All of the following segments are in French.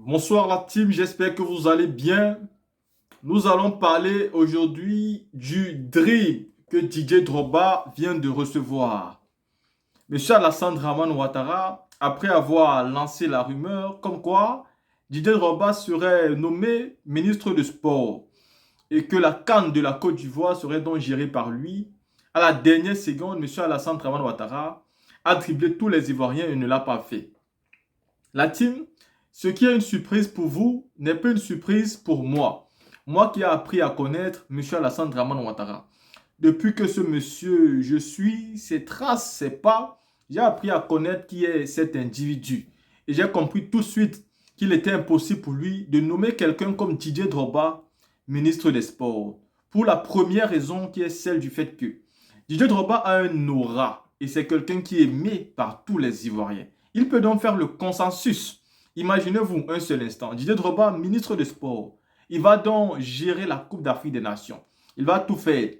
Bonsoir la team, j'espère que vous allez bien. Nous allons parler aujourd'hui du dream que Didier Drogba vient de recevoir. Monsieur Alassane Draman Ouattara, après avoir lancé la rumeur comme quoi Didier Drogba serait nommé ministre de sport et que la CAN de la Côte d'Ivoire serait donc gérée par lui, à la dernière seconde, Monsieur Alassane Draman Ouattara a dribblé tous les Ivoiriens et ne l'a pas fait. La team, ce qui est une surprise pour vous n'est pas une surprise pour moi. Moi qui ai appris à connaître M. Alassane Draman Ouattara. Depuis que ce monsieur, je suis ses traces, ses pas, j'ai appris à connaître qui est cet individu. Et j'ai compris tout de suite qu'il était impossible pour lui de nommer quelqu'un comme Didier Drogba ministre des Sports. Pour la première raison qui est celle du fait que Didier Drogba a un aura et c'est quelqu'un qui est aimé par tous les Ivoiriens. Il peut donc faire le consensus. Imaginez-vous un seul instant. Didier Drogba, ministre des Sports, il va donc gérer la Coupe d'Afrique des Nations. Il va tout faire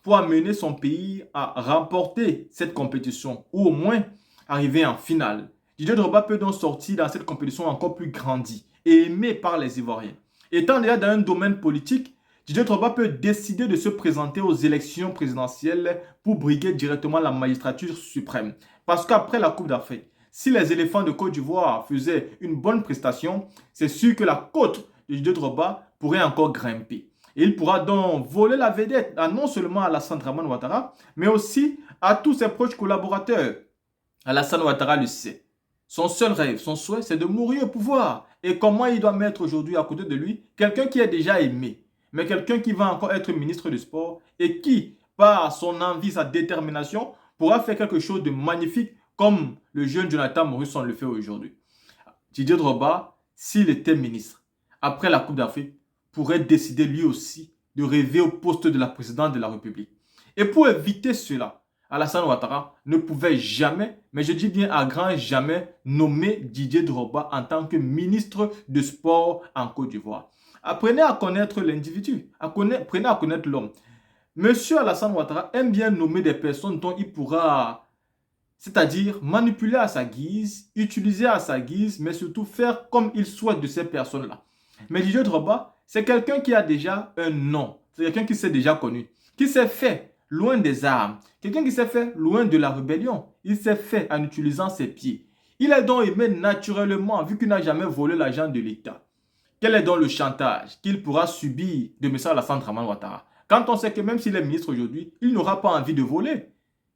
pour amener son pays à remporter cette compétition ou au moins arriver en finale. Didier Drogba peut donc sortir dans cette compétition encore plus grandie et aimé par les Ivoiriens. Étant déjà dans un domaine politique, Didier Drogba peut décider de se présenter aux élections présidentielles pour briguer directement la magistrature suprême. Parce qu'après la Coupe d'Afrique, si les éléphants de Côte d'Ivoire faisaient une bonne prestation, c'est sûr que la côte de Didier Drogba pourrait encore grimper. Et il pourra donc voler la vedette à non seulement à Alassane Draman Ouattara, mais aussi à tous ses proches collaborateurs. Alassane Ouattara le sait. Son seul rêve, son souhait, c'est de mourir au pouvoir. Et comment il doit mettre aujourd'hui à côté de lui quelqu'un qui est déjà aimé, mais quelqu'un qui va encore être ministre du sport et qui, par son envie, sa détermination, pourra faire quelque chose de magnifique comme le jeune Jonathan Morisson le fait aujourd'hui. Didier Drogba, s'il était ministre, après la Coupe d'Afrique, pourrait décider lui aussi de rêver au poste de la présidente de la République. Et pour éviter cela, Alassane Ouattara ne pouvait jamais, mais je dis bien à grand jamais, nommer Didier Drogba en tant que ministre de sport en Côte d'Ivoire. Apprenez à connaître l'individu, apprenez à connaître l'homme. Monsieur Alassane Ouattara aime bien nommer des personnes dont il pourra, c'est-à-dire manipuler à sa guise, utiliser à sa guise, mais surtout faire comme il souhaite de ces personnes-là. Mais Didier Drogba, c'est quelqu'un qui a déjà un nom. C'est quelqu'un qui s'est déjà connu, qui s'est fait loin des armes, quelqu'un qui s'est fait loin de la rébellion. Il s'est fait en utilisant ses pieds. Il est donc aimé naturellement vu qu'il n'a jamais volé l'argent de l'État. Quel est donc le chantage qu'il pourra subir de M. Alassane Draman Ouattara quand on sait que même s'il est ministre aujourd'hui, il n'aura pas envie de voler.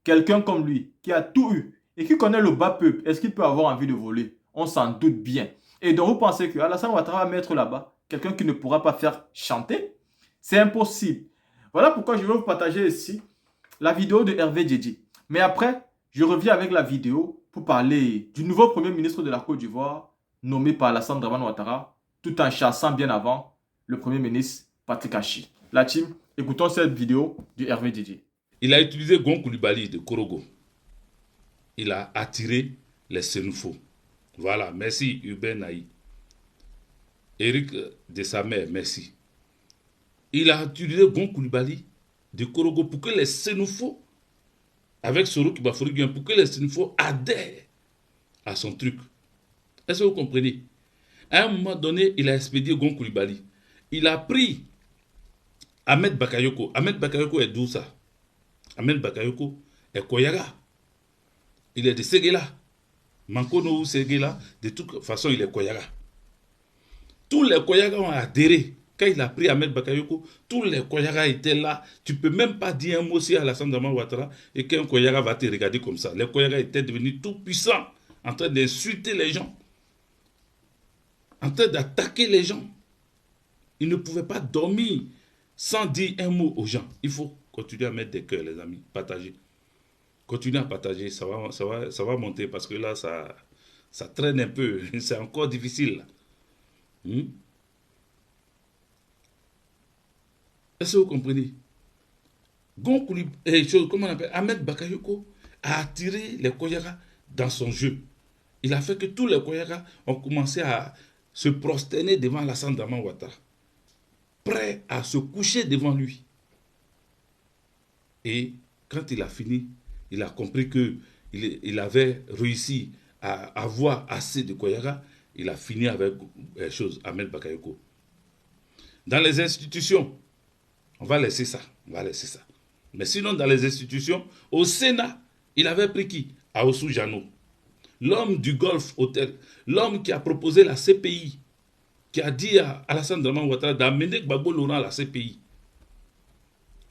Quelqu'un comme lui, qui a tout eu et qui connaît le bas peuple, est-ce qu'il peut avoir envie de voler? On s'en doute bien. Et donc vous pensez que Alassane Ouattara va mettre là-bas quelqu'un qui ne pourra pas faire chanter? C'est impossible. Voilà pourquoi je vais vous partager ici la vidéo de Hervé Djedje. Mais après, je reviens avec la vidéo pour parler du nouveau premier ministre de la Côte d'Ivoire, nommé par Alassane Draman Ouattara, tout en chassant bien avant le premier ministre Patrick Achi. La team, écoutons cette vidéo de Hervé Djedje. Il a utilisé Gon Koulibaly de Korogo. Il a attiré les Sénoufos. Voilà, merci Hubert Naï. Eric de sa mère, merci. Il a utilisé Gon Koulibaly de Korogo pour que les Sénoufos, avec Soro Kibafori, pour que les Sénoufos adhèrent à son truc. Est-ce que vous comprenez? À un moment donné, il a expédié Gon Koulibaly. Il a pris Ahmed Bakayoko. Ahmed Bakayoko est d'où ça? Ahmed Bakayoko est Koyaga. Il est de Séguéla. Mankono ou Séguéla, de toute façon, il est Koyaga. Tous les Koyaga ont adhéré. Quand il a pris Ahmed Bakayoko, tous les Koyaga étaient là. Tu ne peux même pas dire un mot si Alassane Draman Ouattara et qu'un Koyaga va te regarder comme ça. Les Koyaga étaient devenus tout puissants, en train d'insulter les gens, en train d'attaquer les gens. Ils ne pouvaient pas dormir sans dire un mot aux gens. Il faut continuer à mettre des cœurs, les amis. Partager. Continuez à partager, ça va monter parce que là, ça traîne un peu. C'est encore difficile. Est-ce que vous comprenez? Gon Koulibaly, comment on appelle, Ahmed Bakayoko a attiré les Koyaga dans son jeu. Il a fait que tous les Koyaga ont commencé à se prosterner devant Alassane Draman Ouattara, prêts à se coucher devant lui. Et quand il a fini, il a compris qu'il avait réussi à avoir assez de Koyaga. il a fini avec Ahmed Bakayoko. Dans les institutions, on va laisser ça. Mais sinon, dans les institutions, au Sénat, il avait pris qui? Aoussou Jano. L'homme du Golfe Hotel, l'homme qui a proposé la CPI, qui a dit à Alassane Draman Ouattara d'amener Gbagbo Laurent à la CPI.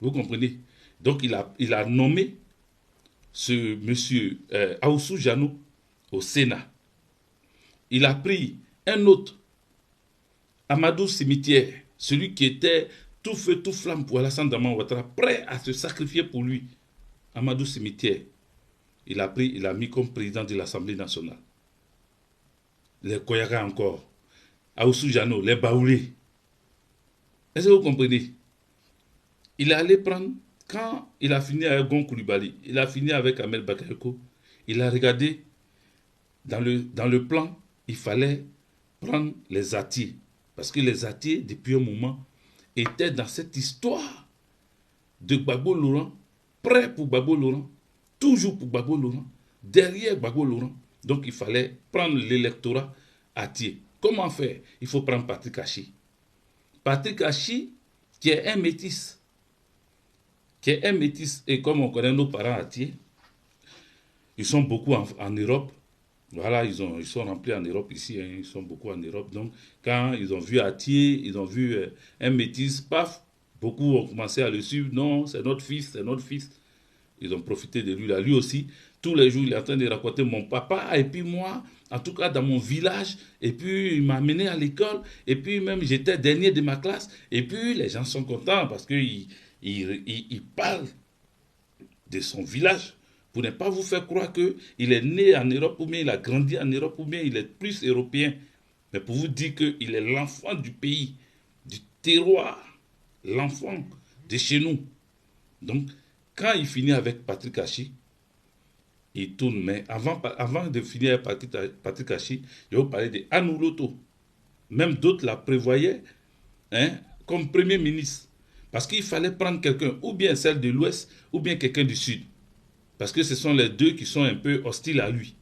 Vous comprenez? Donc il a nommé ce monsieur Aoussou Jano au Sénat. Il a pris un autre, Amadou Cimetière, celui qui était tout feu, tout flamme pour Alassane Draman Ouattara, prêt à se sacrifier pour lui. Amadou Cimetière. Il a mis comme président de l'Assemblée nationale. Les Koyaga encore. Aoussou Jano, les Baoulés. Est-ce que vous comprenez? Il est allé prendre, quand il a fini avec Gon Coulibaly, il a fini avec Ahmed Bakayoko, il a regardé dans le plan, il fallait prendre les Atiers. Parce que les Atiers, depuis un moment, étaient dans cette histoire de Gbagbo Laurent, prêt pour Gbagbo Laurent, toujours pour Gbagbo Laurent, derrière Gbagbo Laurent. Donc il fallait prendre l'électorat Atier. Comment faire? Il faut prendre Patrick Hachi. Patrick Hachi, qui est un métis. Et comme on connaît nos parents Atier, ils sont beaucoup en Europe. Voilà, ils sont remplis en Europe ici, hein, ils sont beaucoup en Europe. Donc, quand ils ont vu Atier, ils ont vu un métis, paf, beaucoup ont commencé à le suivre. Non, c'est notre fils, c'est notre fils. Ils ont profité de lui là. Lui aussi, tous les jours, il est en train de raconter mon papa, et puis moi, en tout cas dans mon village, et puis il m'a amené à l'école, et puis même j'étais dernier de ma classe, et puis les gens sont contents parce qu'il parle de son village. Pour ne pas vous faire croire qu'il est né en Europe, ou bien il a grandi en Europe, ou bien il est plus européen. Mais pour vous dire qu'il est l'enfant du pays, du terroir, l'enfant de chez nous. Donc, quand il finit avec Patrick Hachi, il tourne. Mais avant de finir avec Patrick Hachi, je vais vous parler de Anou Loto. Même d'autres la prévoyaient comme premier ministre. Parce qu'il fallait prendre quelqu'un, ou bien celle de l'Ouest, ou bien quelqu'un du Sud. Parce que ce sont les deux qui sont un peu hostiles à lui.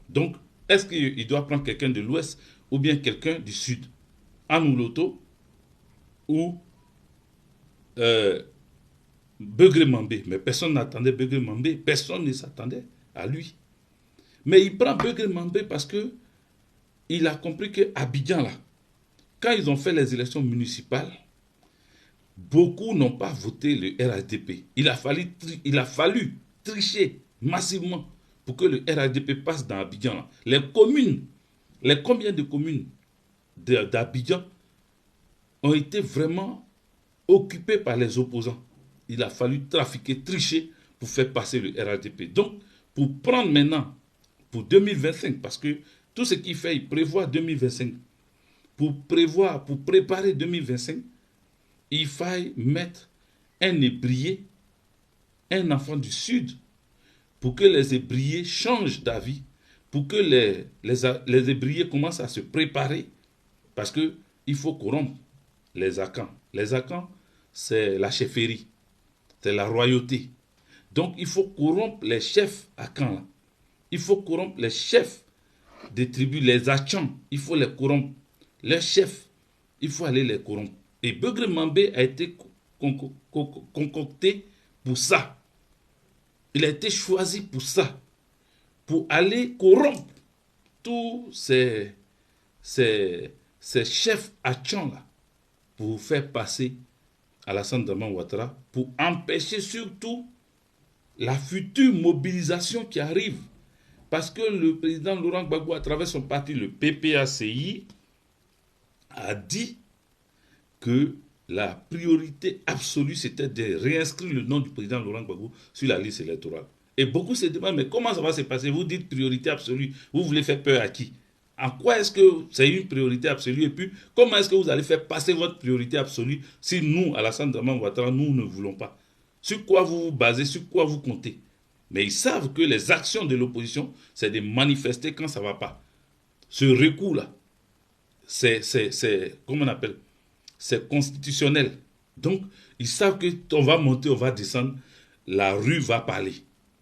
Donc, est-ce qu'il doit prendre quelqu'un de l'Ouest ou bien quelqu'un du Sud? Anou Loto ou Begré Mambé. Mais personne n'attendait Begré Mambé. Personne ne s'attendait à lui. Mais il prend Begré Mambé parce que il a compris qu'à Abidjan, là, quand ils ont fait les élections municipales, beaucoup n'ont pas voté le RHDP. Il a fallu tricher massivement pour que le RHDP passe dans Abidjan. Combien de communes d'Abidjan ont été vraiment occupées par les opposants. Il a fallu trafiquer, tricher pour faire passer le RHDP. Donc, pour prendre maintenant, pour 2025, parce que tout ce qu'il fait, il prévoit 2025. Pour préparer 2025, il faille mettre un ébrier, un enfant du Sud, pour que les ébriers changent d'avis, pour que les ébriers commencent à se préparer, parce qu'il faut corrompre les Akans. Les Akans, c'est la chefferie, c'est la royauté. Donc il faut corrompre les chefs Akans là. Il faut corrompre les chefs des tribus, les Achans, il faut les corrompre. Les chefs, il faut aller les corrompre. Et Begré Mambé a été concocté pour ça. Il a été choisi pour ça. Pour aller corrompre tous ces chefs Achans là. Pour faire passer Alassane Draman Ouattara. Pour empêcher surtout la future mobilisation qui arrive. Parce que le président Laurent Gbagbo, à travers son parti, le PPACI, a dit que la priorité absolue, c'était de réinscrire le nom du président Laurent Gbagbo sur la liste électorale. Et beaucoup se demandent, mais comment ça va se passer? Vous dites priorité absolue, vous voulez faire peur à qui? En quoi est-ce que c'est une priorité absolue? Et puis, comment est-ce que vous allez faire passer votre priorité absolue si nous, Alassane Draman Ouattara, nous ne voulons pas? Sur quoi vous vous basez, sur quoi vous comptez? Mais ils savent que les actions de l'opposition, c'est de manifester quand ça ne va pas. Ce recours-là, c'est comment on appelle? C'est constitutionnel. Donc, ils savent qu'on va monter, on va descendre, la rue va parler.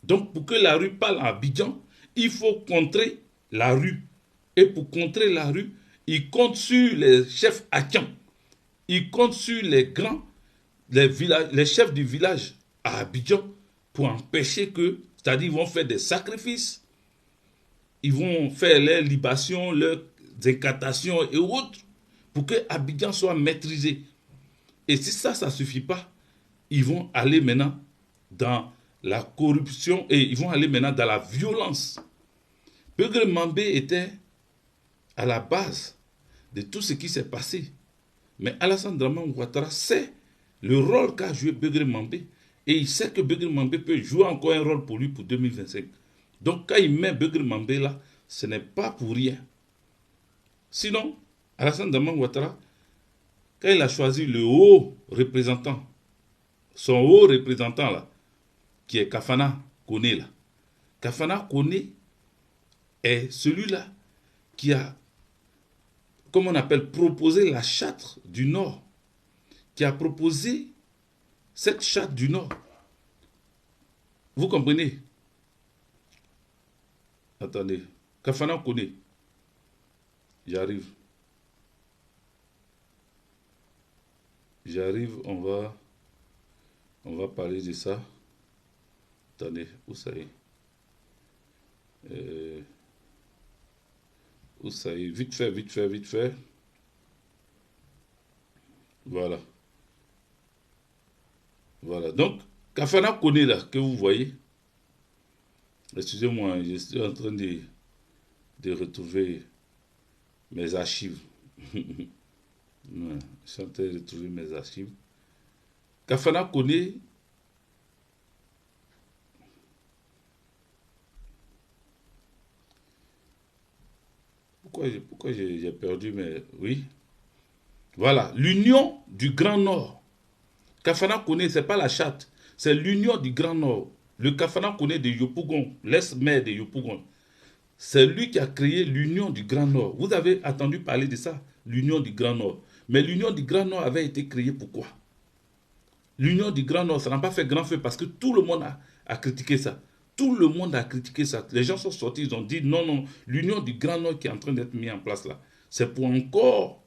Donc, pour que la rue parle à Abidjan, il faut contrer la rue. Et pour contrer la rue, il compte sur les chefs Akian. Il compte sur les grands, les chefs du village à Abidjan pour empêcher que, c'est-à-dire ils vont faire des sacrifices, ils vont faire les libations, leurs incantations et autres pour que Abidjan soit maîtrisé. Et si ça ne suffit pas, ils vont aller maintenant dans la corruption et ils vont aller maintenant dans la violence. Beugre Mambé était à la base de tout ce qui s'est passé. Mais Alassane Dramane Ouattara sait le rôle qu'a joué Beugre Mambé et il sait que Beugre Mambé peut jouer encore un rôle pour lui pour 2025. Donc quand il met Beugre Mambé là, ce n'est pas pour rien. Sinon, Alassane Dramane Ouattara, quand il a choisi le haut représentant, son haut représentant là, qui est Kafana Koné là, Kafana Koné est celui-là qui a, comme on appelle, proposé la charte du Nord, qui a proposé cette charte du Nord. Vous comprenez? Attendez, Kafana Koné, j'arrive. J'arrive, on va parler de ça. Attendez, où ça est? Où ça est? Vite fait, vite fait, vite fait. Voilà. Voilà. Donc, Kafana Koné là, que vous voyez. Excusez-moi, je suis en train de retrouver mes archives. Je suis en train de retrouver mes archives. Kafana Koné, pourquoi j'ai perdu, mais oui. Voilà, l'union du Grand Nord. Kafana Koné, ce n'est pas la charte, c'est l'union du Grand Nord. Le Kafana Koné de Yopougon, l'ex-maire de Yopougon, c'est lui qui a créé l'union du Grand Nord. Vous avez entendu parler de ça, l'union du Grand Nord. Mais l'union du Grand Nord avait été créée pourquoi? L'union du Grand Nord, ça n'a pas fait grand feu parce que tout le monde a critiqué ça. Tout le monde a critiqué ça. Les gens sont sortis, ils ont dit non, non, l'union du Grand Nord qui est en train d'être mise en place là, c'est pour encore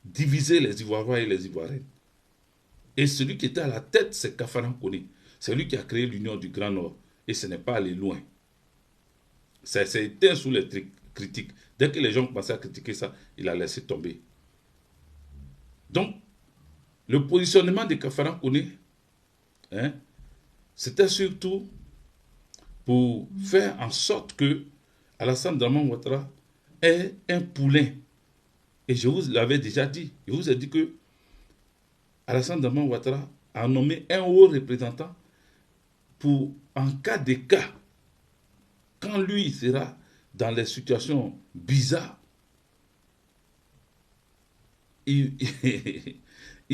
diviser les Ivoiriens et les Ivoiriennes. Et celui qui était à la tête, c'est Kafana Koné. C'est lui qui a créé l'union du Grand Nord. Et ce n'est pas allé loin. Ça s'est éteint sous les critiques. Dès que les gens commençaient à critiquer ça, il a laissé tomber. Donc, le positionnement de Kafana Koné, hein, c'était surtout pour faire en sorte que Alassane Dramane Ouattara ait un poulain. Et je vous l'avais déjà dit. Je vous ai dit que Alassane Dramane Ouattara a nommé un haut représentant pour, en cas de cas, quand lui sera dans les situations bizarres, il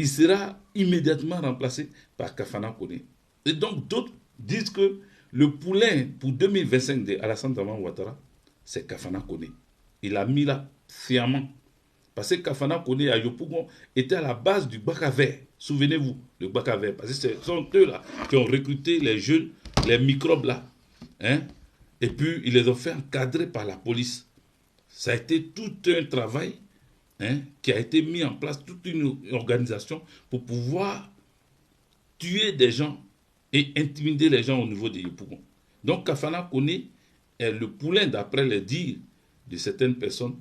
sera immédiatement remplacé par Kafana Koné. Et donc d'autres disent que le poulain pour 2025 de Alassane Dramane Ouattara, c'est Kafana Koné. Il a mis là sciemment. Parce que Kafana Koné à Yopougon était à la base du bac à verre. Souvenez-vous, le bac à verre. Parce que ce sont eux là qui ont recruté les jeunes, les microbes là. Hein? Et puis, ils les ont fait encadrer par la police. Ça a été tout un travail, hein, qui a été mis en place, toute une organisation pour pouvoir tuer des gens et intimider les gens au niveau de Yopougon. Donc, Kafana Koné est le poulain, d'après les dires de certaines personnes,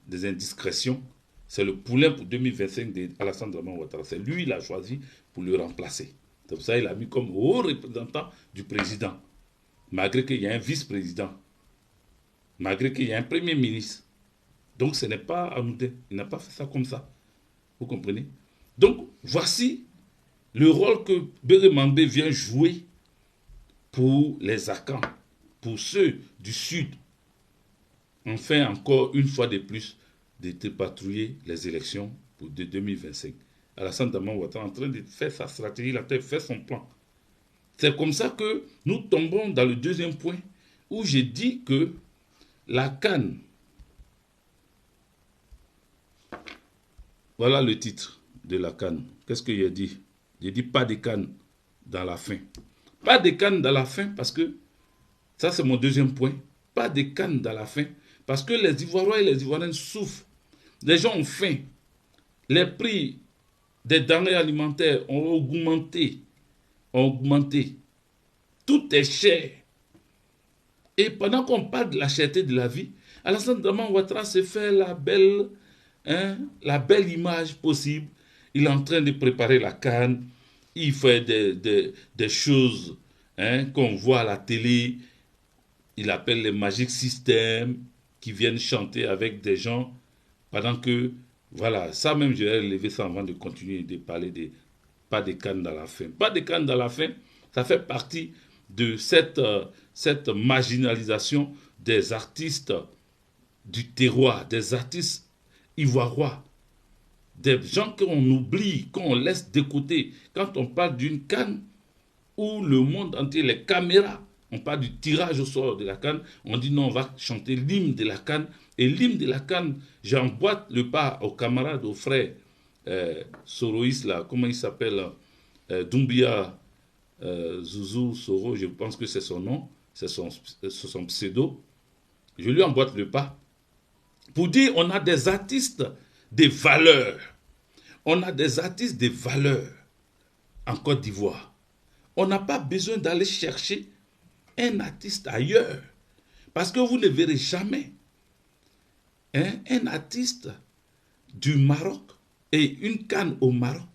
des indiscrétions. C'est le poulain pour 2025 d'Alassane Dramane Ouattara. C'est lui qui l'a choisi pour le remplacer. C'est pour ça qu'il a mis comme haut représentant du président. Malgré qu'il y a un vice-président. Malgré qu'il y a un premier ministre. Donc ce n'est pas anodin. Il n'a pas fait ça comme ça. Vous comprenez? Donc voici le rôle que Beugre Mambé vient jouer pour les Akans, pour ceux du Sud. Enfin, encore une fois de plus, de patrouiller les élections pour 2025. Alassane Dramane Ouattara est en train de faire sa stratégie, il a fait son plan. C'est comme ça que nous tombons dans le deuxième point où j'ai dit que la CAN, voilà le titre de la CAN. Qu'est-ce que j'ai dit? J'ai dit pas de CAN dans la fin. Pas de CAN dans la fin parce que, ça c'est mon deuxième point, pas de CAN dans la fin Parce que les Ivoiriens et les Ivoiriennes souffrent. Les gens ont faim. Les prix des denrées alimentaires ont augmenté. Tout est cher. Et pendant qu'on parle de la cherté de la vie, Alassane Draman Ouattara se fait la belle image possible. Il est en train de préparer la CAN. Il fait des choses qu'on voit à la télé. Il appelle les Magic Systems qui viennent chanter avec des gens pendant que, voilà, ça même, je vais lever ça avant de continuer de parler de pas de CAN dans la faim. Pas de CAN dans la faim, ça fait partie de cette marginalisation des artistes du terroir, des artistes ivoiriens, des gens qu'on oublie, qu'on laisse de côté. Quand on parle d'une CAN où le monde entier, les caméras, on parle du tirage au sort de la CAN, on dit non, on va chanter l'hymne de la CAN. Et l'hymne de la CAN, j'emboîte le pas aux camarades, aux frères Soroïs, là, comment il s'appelle, Doumbia Zouzou Soro, je pense que c'est son nom, c'est son pseudo. Je lui emboîte le pas pour dire on a des artistes de valeur. On a des artistes de valeur en Côte d'Ivoire. On n'a pas besoin d'aller chercher un artiste ailleurs. Parce que vous ne verrez jamais un artiste du Maroc et une CAN au Maroc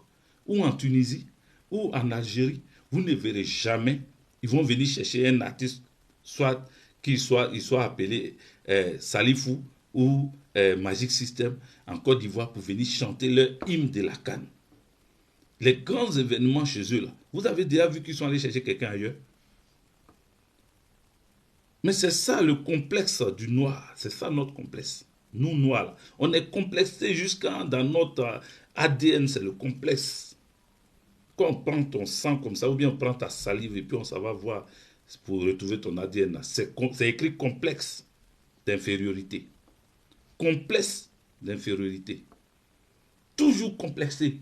ou en Tunisie ou en Algérie. Vous ne verrez jamais. Ils vont venir chercher un artiste, soit qu'il soit appelé Salifou ou Magic System en Côte d'Ivoire pour venir chanter leur hymne de la CAN. Les grands événements chez eux, là, vous avez déjà vu qu'ils sont allés chercher quelqu'un ailleurs? Mais c'est ça le complexe du noir, c'est ça notre complexe. Nous, noirs, là, on est complexés jusqu'à dans notre ADN, c'est le complexe. Quand on prend ton sang comme ça, ou bien on prend ta salive et puis on s'en va voir pour retrouver ton ADN, c'est écrit complexe d'infériorité. Complexe d'infériorité. Toujours complexé.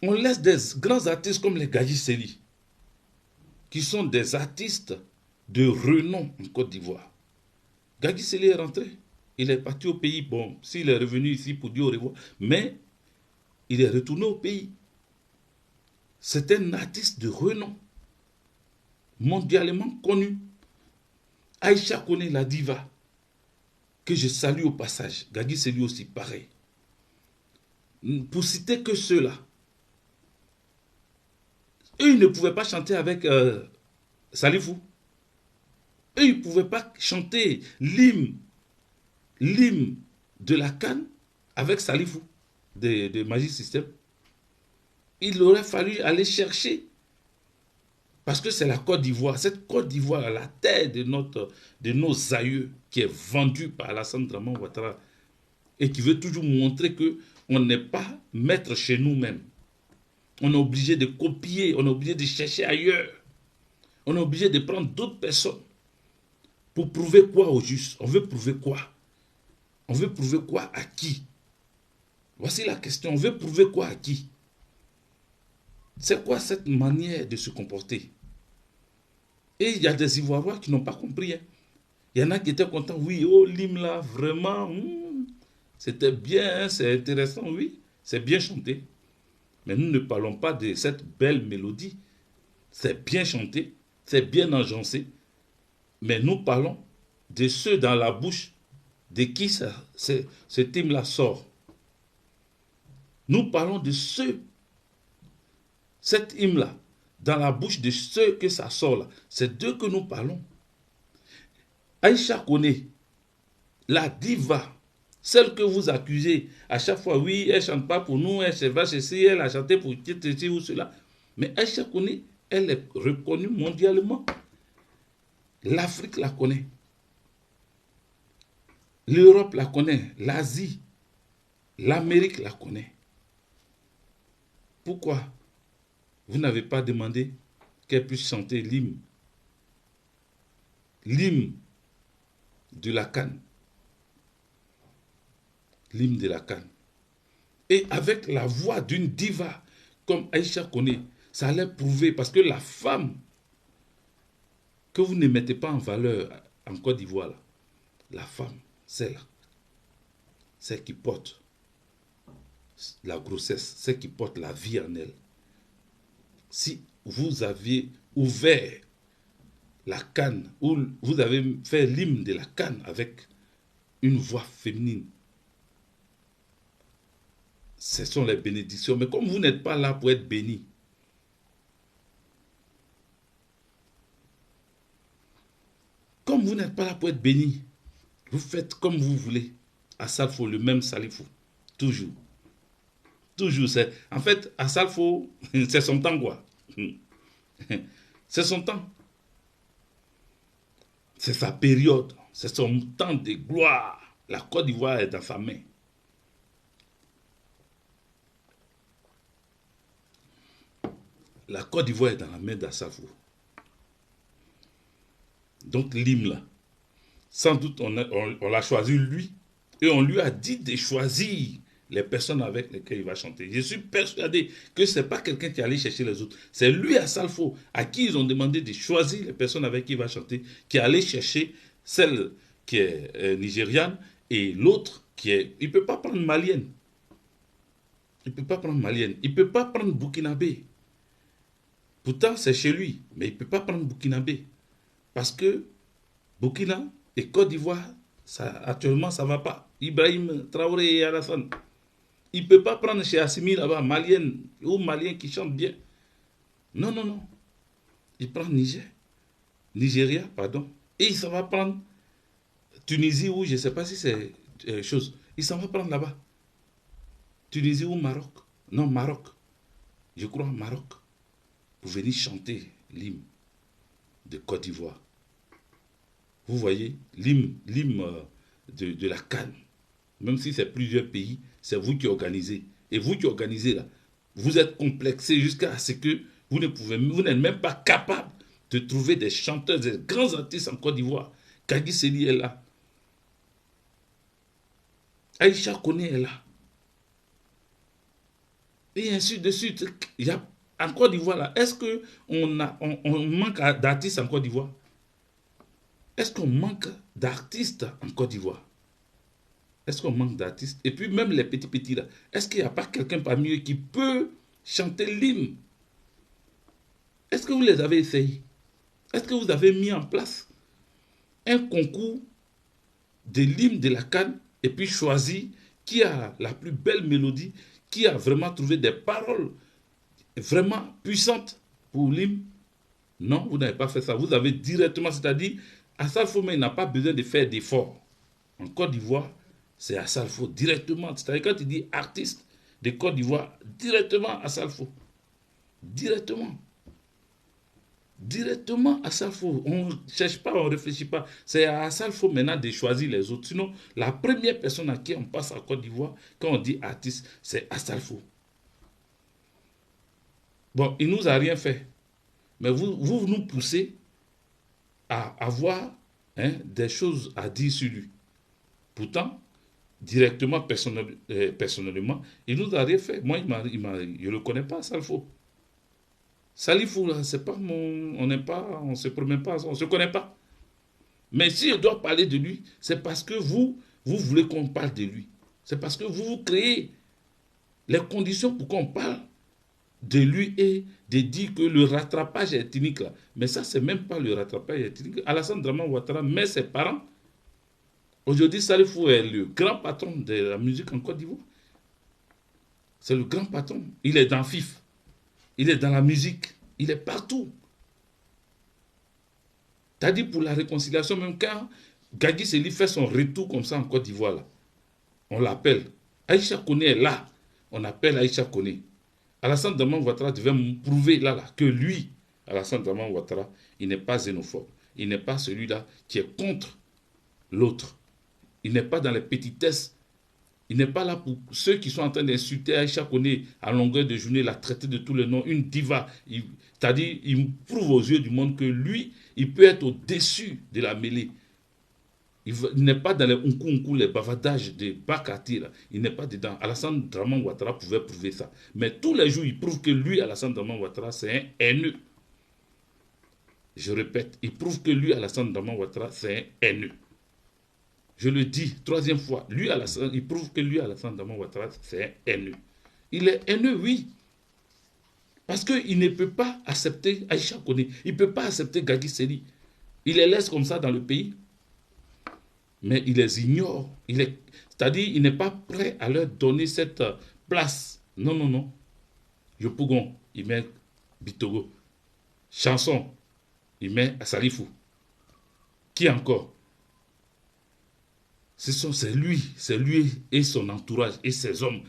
On laisse des grands artistes comme les Gadji Seli, qui sont des artistes de renom en Côte d'Ivoire. Gadji Seli est rentré. Il est parti au pays. Bon, s'il est revenu ici pour dire au revoir, mais il est retourné au pays. C'est un artiste de renom, mondialement connu. Aïcha connaît la diva, que je salue au passage. Gadji Seli aussi, pareil. Pour citer que ceux-là, eux, ils ne pouvaient pas chanter avec Salifou. Eux, ils ne pouvaient pas chanter l'hymne de la CAN avec Salifou, de Magic System. Il aurait fallu aller chercher, parce que c'est la Côte d'Ivoire. Cette Côte d'Ivoire, la terre de nos aïeux, qui est vendue par Alassane Draman Ouattara, et qui veut toujours montrer qu'on n'est pas maître chez nous-mêmes. On est obligé de copier, on est obligé de chercher ailleurs. On est obligé de prendre d'autres personnes. Pour prouver quoi au juste? On veut prouver quoi? On veut prouver quoi à qui? Voici la question. On veut prouver quoi à qui? C'est quoi cette manière de se comporter? Et il y a des Ivoiriens qui n'ont pas compris. Il y en a qui étaient contents. Oui, oh, l'hymne là, vraiment, c'était bien, c'est intéressant, oui, c'est bien chanté. Mais nous ne parlons pas de cette belle mélodie. C'est bien chanté, c'est bien agencé. Mais nous parlons de ceux dans la bouche de qui cet hymne-là sort. Nous parlons de cet hymne-là, dans la bouche de ceux que ça sort là. C'est d'eux que nous parlons. Aïcha connaît la diva, celle que vous accusez à chaque fois. Oui, elle ne chante pas pour nous, elle va ceci, elle a chanté pour ceci ou cela. Mais Aïcha connaît, elle est reconnue mondialement. L'Afrique la connaît. L'Europe la connaît. L'Asie, l'Amérique la connaît. Pourquoi vous n'avez pas demandé qu'elle puisse chanter l'hymne de la CAN? L'hymne de la CAN. Et avec la voix d'une diva comme Aïcha Koné, ça allait prouver, parce que la femme que vous ne mettez pas en valeur en Côte d'Ivoire, la femme, celle qui porte la grossesse, celle qui porte la vie en elle, si vous aviez ouvert la canne, ou vous avez fait l'hymne de la canne avec une voix féminine, ce sont les bénédictions. Mais comme vous n'êtes pas là pour être béni, comme vous n'êtes pas là pour être béni, vous faites comme vous voulez. À Salfo, le même Salifou. Toujours. Toujours. En fait, à Salfo, c'est son temps, quoi. C'est son temps. C'est sa période. C'est son temps de gloire. La Côte d'Ivoire est dans sa main. La Côte d'Ivoire est dans la main d'Assafou. Donc l'hymne là, sans doute on l'a choisi lui, et on lui a dit de choisir les personnes avec lesquelles il va chanter. Je suis persuadé que ce n'est pas quelqu'un qui allait chercher les autres. C'est lui à Salfo, à qui ils ont demandé de choisir les personnes avec qui il va chanter, qui allait chercher celle qui est nigériane et l'autre qui est... Il ne peut pas prendre malienne. Il ne peut pas prendre malienne. Il ne peut pas prendre burkinabé. Pourtant, c'est chez lui, mais il ne peut pas prendre burkinabé. Parce que Burkina et Côte d'Ivoire, actuellement, ça ne va pas. Ibrahim Traoré et Alassane. Il ne peut pas prendre chez Assimi là-bas, malienne ou malien qui chante bien. Non, non, non. Il prend Nigeria, pardon. Et ça va prendre Tunisie ou je ne sais pas si c'est chose. Il s'en va prendre là-bas. Tunisie ou Maroc. Non, Maroc. Je crois Maroc. Pour venir chanter l'hymne de Côte d'Ivoire. Vous voyez, l'hymne de la CAN. Même si c'est plusieurs pays, c'est vous qui organisez. Et vous qui organisez là, vous êtes complexé jusqu'à ce que vous n'êtes même pas capable de trouver des chanteurs, des grands artistes en Côte d'Ivoire. Kagi Seli est là. Aïcha Kone est là. Et ainsi de suite. Il y a, en Côte d'Ivoire, là, est-ce qu'on manque d'artistes en Côte d'Ivoire? Est-ce qu'on manque d'artistes en Côte d'Ivoire? Est-ce qu'on manque d'artistes? Et puis même les petits là, est-ce qu'il n'y a pas quelqu'un parmi eux qui peut chanter l'hymne? Est-ce que vous les avez essayés? Est-ce que vous avez mis en place un concours de l'hymne de la CAN et puis choisi qui a la plus belle mélodie, qui a vraiment trouvé des paroles vraiment puissantes pour l'hymne? Non, vous n'avez pas fait ça. Vous avez directement, c'est-à-dire, Assalfo n'a pas besoin de faire d'efforts. En Côte d'Ivoire, c'est Assalfo directement. C'est-à-dire, quand il dit artiste de Côte d'Ivoire, directement Assalfo. Directement. Directement Assalfo. On ne cherche pas, on ne réfléchit pas. C'est à Assalfo maintenant de choisir les autres. Sinon, la première personne à qui on passe en Côte d'Ivoire, quand on dit artiste, c'est Assalfo. Bon, il ne nous a rien fait. Mais vous nous poussez à avoir des choses à dire sur lui. Pourtant, directement, personnellement, il nous a rien fait. Moi, je ne le connais pas, Salfo. Salifou, c'est pas mon... On ne se promet pas, on ne se connaît pas. Mais si je dois parler de lui, c'est parce que vous voulez qu'on parle de lui. C'est parce que vous créez les conditions pour qu'on parle de lui et de dire que le rattrapage ethnique là. Mais ça, c'est même pas le rattrapage ethnique. Alassane Draman Ouattara met ses parents. Aujourd'hui, Salifou est le grand patron de la musique en Côte d'Ivoire. C'est le grand patron. Il est dans FIF. Il est dans la musique. Il est partout. T'as dit pour la réconciliation, même quand Gagui Seli fait son retour comme ça en Côte d'Ivoire, là, on l'appelle. Aïcha Kone est là. On appelle Aïcha Kone. Alassane Draman Ouattara devait prouver là que lui, Alassane Draman Ouattara, il n'est pas xénophobe. Il n'est pas celui-là qui est contre l'autre. Il n'est pas dans les petitesses. Il n'est pas là pour ceux qui sont en train d'insulter Aïcha Kone à longueur de journée, la traiter de tous les noms, une diva. C'est-à-dire, il prouve aux yeux du monde que lui, il peut être au-dessus de la mêlée. Il n'est pas dans les unku, les bavardages de Bakati. Il n'est pas dedans. Alassane Draman Ouattara pouvait prouver ça. Mais tous les jours, il prouve que lui, Alassane Draman Ouattara, c'est un haineux. Je répète, il prouve que lui, Alassane Draman Ouattara, c'est un haineux. Je le dis, troisième fois, lui, il prouve que lui, Alassane Dramane Ouattara, c'est un haineux. Il est haineux, oui. Parce qu'il ne peut pas accepter Aïcha Kone. Il ne peut pas accepter Gagui Seni. Il les laisse comme ça dans le pays. Mais il les ignore. C'est-à-dire, il n'est pas prêt à leur donner cette place. Non, non, non. Yopougon, il met Bitogo. Chanson, il met Salifou. Qui encore? C'est lui et son entourage et ses hommes.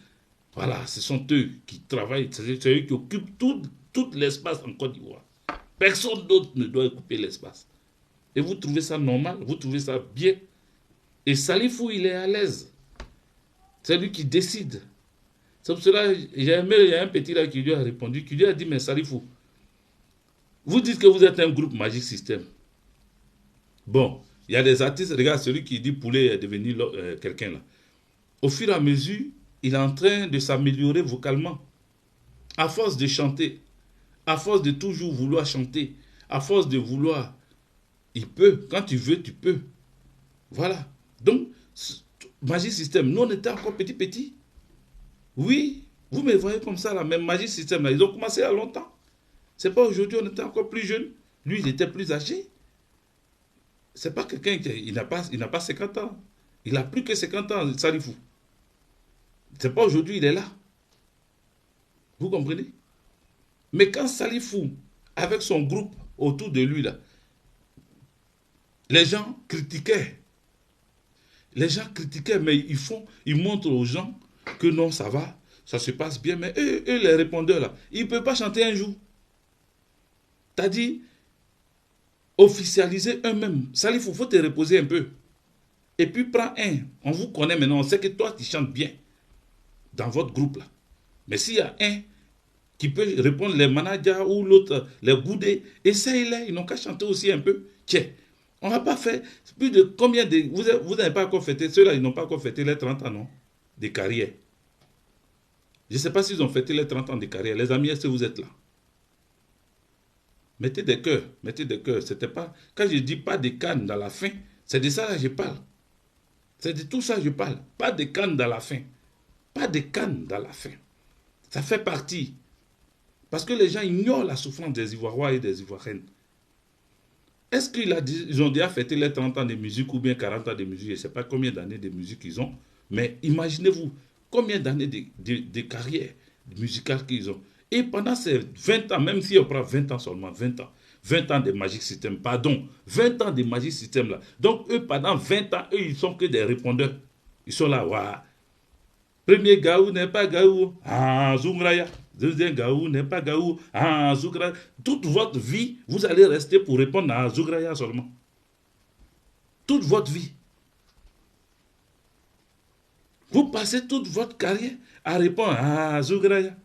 Voilà, ce sont eux qui travaillent, c'est eux qui occupent tout l'espace en Côte d'Ivoire. Personne d'autre ne doit occuper l'espace. Et vous trouvez ça normal? Vous trouvez ça bien? Et Salifou, il est à l'aise. C'est lui qui décide. C'est pour cela, il y a un petit là qui lui a répondu, qui lui a dit, mais Salifou, vous dites que vous êtes un groupe Magic System. Bon, il y a des artistes, regarde celui qui dit Poulet est devenu quelqu'un là. Au fur et à mesure, il est en train de s'améliorer vocalement. À force de chanter, à force de toujours vouloir chanter, à force de vouloir, il peut. Quand tu veux, tu peux. Voilà. Donc, Magic System, nous on était encore petit. Oui, vous me voyez comme ça là, même Magic System là, ils ont commencé il y a longtemps. C'est pas aujourd'hui, on était encore plus jeune. Lui, il était plus âgé. C'est pas quelqu'un qui n'a pas 50 ans. Il a plus que 50 ans, Salifou. C'est pas aujourd'hui, il est là. Vous comprenez? Mais quand Salifou, avec son groupe autour de lui là, les gens critiquaient. Les gens critiquaient, mais ils montrent aux gens que non, ça va, ça se passe bien. Mais eux les répondeurs là, ils ne peuvent pas chanter un jour. C'est-à-dire, officialiser eux-mêmes. Salifou, il faut te reposer un peu. Et puis prends un. On vous connaît maintenant, on sait que toi, tu chantes bien dans votre groupe là. Mais s'il y a un qui peut répondre, les managers ou l'autre, les goudés, essaye-les, ils n'ont qu'à chanter aussi un peu. Tiens, on n'a pas fait plus de combien de... Vous n'avez pas encore fêté, ceux-là, ils n'ont pas encore fêté les 30 ans, non? De carrière. Je ne sais pas s'ils ont fêté les 30 ans de carrière. Les amis, est-ce que vous êtes là? Mettez des cœurs, mettez des cœurs. C'était pas... Quand je dis pas de canne dans la fin, c'est de ça que je parle. C'est de tout ça que je parle. Pas de canne dans la fin. Pas de canne dans la fin. Ça fait partie. Parce que les gens ignorent la souffrance des Ivoiriens et des Ivoiriennes. Est-ce qu'ils ont déjà fêté les 30 ans de musique ou bien 40 ans de musique? Je ne sais pas combien d'années de musique ils ont. Mais imaginez-vous combien d'années de carrière musicale qu'ils ont. Et pendant ces 20 ans, même si on prend 20 ans seulement, 20 ans de Magic System, pardon, 20 ans de Magic System là. Donc eux, pendant 20 ans, eux, ils sont que des répondeurs. Ils sont là, waouh. Premier Gaou n'est pas Gaou, ah, Zungraya. Deuxième Gaou n'est pas Gaou, ah, Zungraya. Toute votre vie, vous allez rester pour répondre à Zungraya seulement. Toute votre vie. Vous passez toute votre carrière à répondre à Zungraya.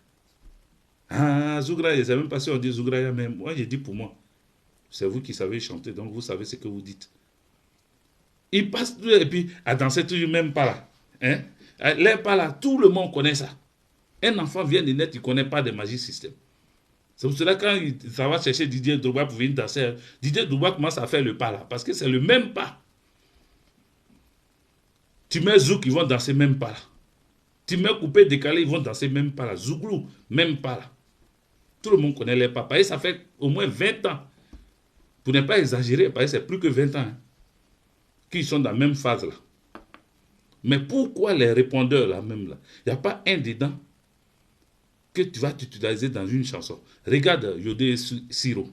Ah, Zougraya, je ne sais même pas si on dit Zougraya, mais moi, je dis pour moi. C'est vous qui savez chanter, donc vous savez ce que vous dites. Il passe tout, et puis à danser toujours même pas là. Hein? Les pas là, tout le monde connaît ça. Un enfant vient de naître, il ne connaît pas de Magic System. C'est pour cela quand ça va chercher Didier Drogba pour venir danser, Didier Drogba commence à faire le pas là, parce que c'est le même pas. Tu mets Zouk, ils vont danser même pas là. Tu mets coupé, décalé, ils vont danser même pas là. Zouglou, même pas là. Tout le monde connaît les papas. Et ça fait au moins 20 ans. Pour ne pas exagérer, parce que c'est plus que 20 ans hein, qu'ils sont dans la même phase là. Mais pourquoi les répondeurs là même là? Il n'y a pas un dedans que tu vas t'utiliser dans une chanson. Regarde Yodé et Siro.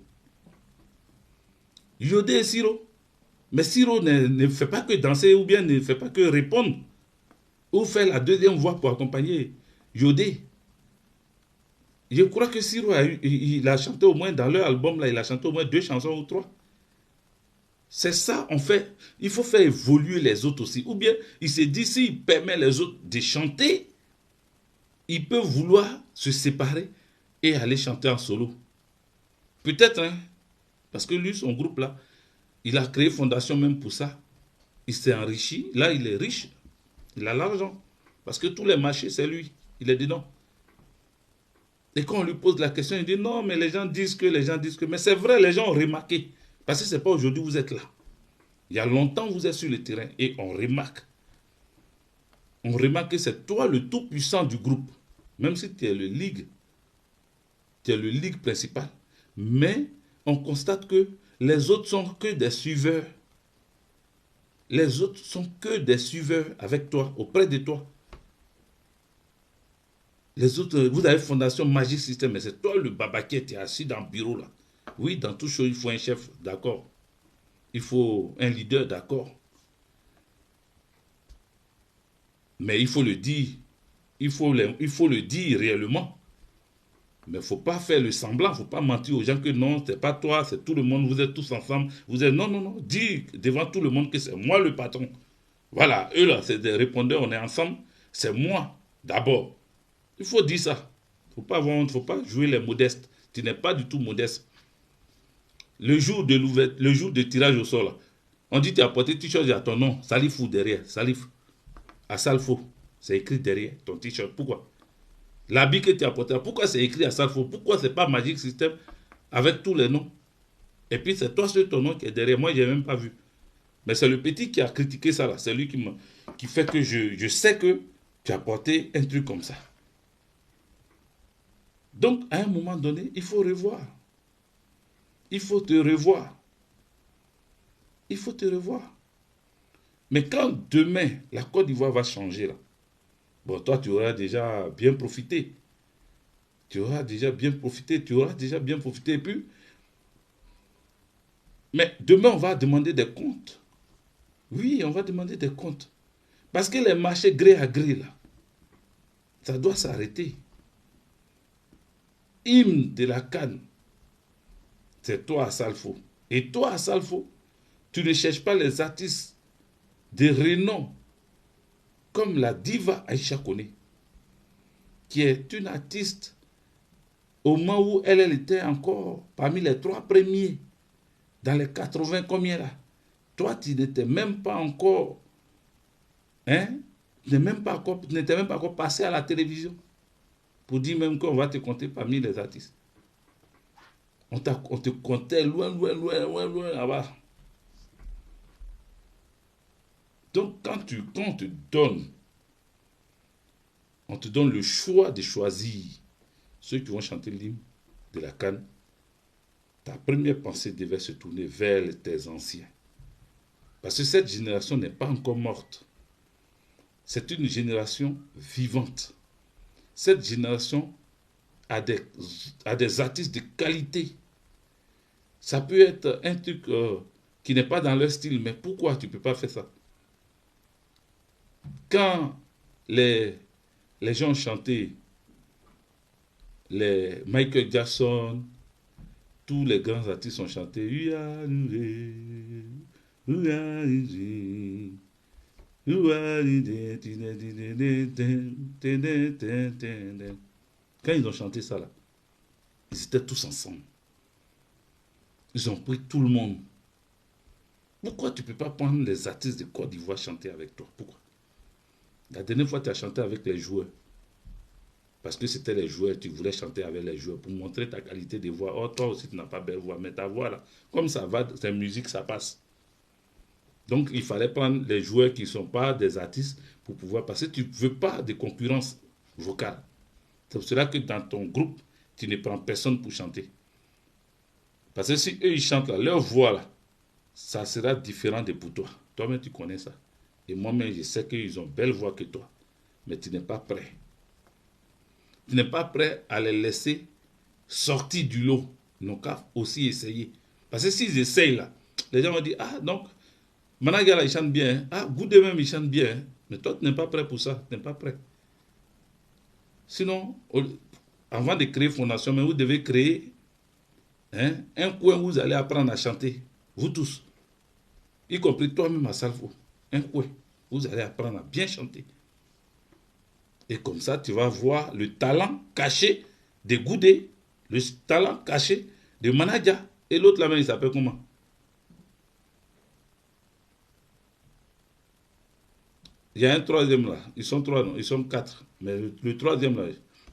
Yodé et Siro. Mais Siro ne fait pas que danser ou bien ne fait pas que répondre. Ou faire la deuxième voix pour accompagner Yodé. Je crois que Siro il a chanté au moins dans leur album là, il a chanté au moins 2 chansons ou 3. C'est ça, en fait. Il faut faire évoluer les autres aussi. Ou bien, il se dit, s'il permet les autres de chanter, ils peuvent vouloir se séparer et aller chanter en solo. Peut-être, hein. Parce que lui, son groupe là, il a créé Fondation même pour ça. Il s'est enrichi. Là, il est riche. Il a l'argent. Parce que tous les marchés, c'est lui. Il est dedans. Et quand on lui pose la question, il dit non, mais les gens disent que. Mais c'est vrai, les gens ont remarqué. Parce que ce n'est pas aujourd'hui que vous êtes là. Il y a longtemps, vous êtes sur le terrain et on remarque. On remarque que c'est toi le tout-puissant du groupe. Même si tu es le league. Tu es le league principal. Mais on constate que les autres sont que des suiveurs. Les autres sont que des suiveurs avec toi, auprès de toi. Les autres, vous avez Fondation Magic System, mais c'est toi le babaquet, tu es assis dans le bureau là. Oui, dans toute chose, il faut un chef, d'accord. Il faut un leader, d'accord. Mais il faut le dire. Il faut le dire réellement. Mais il ne faut pas faire le semblant, il ne faut pas mentir aux gens que non, ce n'est pas toi, c'est tout le monde, vous êtes tous ensemble. Vous êtes non, non, non, dis devant tout le monde que c'est moi le patron. Voilà, eux là, c'est des répondeurs, on est ensemble, c'est moi d'abord. Il faut dire ça. Il ne faut pas jouer les modestes. Tu n'es pas du tout modeste. Le jour de tirage au sort, là, on dit tu as porté t-shirt à ton nom, Salifou derrière, Salif, à Salfo, c'est écrit derrière ton t-shirt. Pourquoi? L'habit que tu as porté, pourquoi c'est écrit à Salfo? Pourquoi c'est pas Magic System avec tous les noms? Et puis c'est toi sur ton nom qui est derrière. Moi, je n'ai même pas vu. Mais c'est le petit qui a critiqué ça là. C'est lui qui fait que je sais que tu as porté un truc comme ça. Donc, à un moment donné, il faut revoir. Il faut te revoir. Il faut te revoir. Mais quand demain, la Côte d'Ivoire va changer là, bon, toi, tu auras déjà bien profité. Tu auras déjà bien profité. Et puis, mais demain, on va demander des comptes. Oui, on va demander des comptes. Parce que les marchés gré à gré, là, ça doit s'arrêter. Hymne de la CAN, c'est toi à Salfo. Et toi à Salfo, tu ne cherches pas les artistes de renom comme la diva Aïcha Kone, qui est une artiste au moment où elle était encore parmi les 3 premiers, dans les 80 combien là. Toi, tu n'étais même pas encore, hein, tu n'étais même pas encore passé à la télévision pour dire même qu'on va te compter parmi les artistes. On te comptait loin là-bas. Donc, quand on te donne le choix de choisir ceux qui vont chanter l'hymne de la CAN, ta première pensée devait se tourner vers tes anciens. Parce que cette génération n'est pas encore morte. C'est une génération vivante. Cette génération a des artistes de qualité. Ça peut être un truc qui n'est pas dans leur style, mais pourquoi tu ne peux pas faire ça? Quand les gens chantaient les Michael Jackson, tous les grands artistes ont chanté. Quand ils ont chanté ça là, ils étaient tous ensemble. Ils ont pris tout le monde. Pourquoi tu ne peux pas prendre les artistes de Côte d'Ivoire chanter avec toi? Pourquoi? La dernière fois, tu as chanté avec les joueurs. Parce que c'était les joueurs, tu voulais chanter avec les joueurs pour montrer ta qualité de voix. Oh, toi aussi, tu n'as pas belle voix, mais ta voix là, comme ça va, c'est musique, ça passe. Donc, il fallait prendre les joueurs qui ne sont pas des artistes pour pouvoir passer. Tu ne veux pas de concurrence vocale. C'est pour cela que dans ton groupe, tu ne prends personne pour chanter. Parce que si eux, ils chantent là, leur voix là, ça sera différent de pour toi. Toi-même, tu connais ça. Et moi-même, je sais qu'ils ont belle voix que toi. Mais tu n'es pas prêt. Tu n'es pas prêt à les laisser sortir du lot. Ils n'ont qu'à aussi essayer. Parce que s'ils essayent là, les gens vont dire, ah donc, Managa là, il chante bien. Hein? Ah, Goudé même, il chante bien. Hein? Mais toi, tu n'es pas prêt pour ça. Tu n'es pas prêt. Sinon, avant de créer Fondation, mais vous devez créer un coin où vous allez apprendre à chanter. Vous tous. Y compris toi-même à Salfo. Un coin. Vous allez apprendre à bien chanter. Et comme ça, tu vas voir le talent caché de Goudé, le talent caché de Manaja. Et l'autre là-bas, il s'appelle comment? Il y a un troisième là. Ils sont 3, non? Ils sont 4. Mais le troisième là,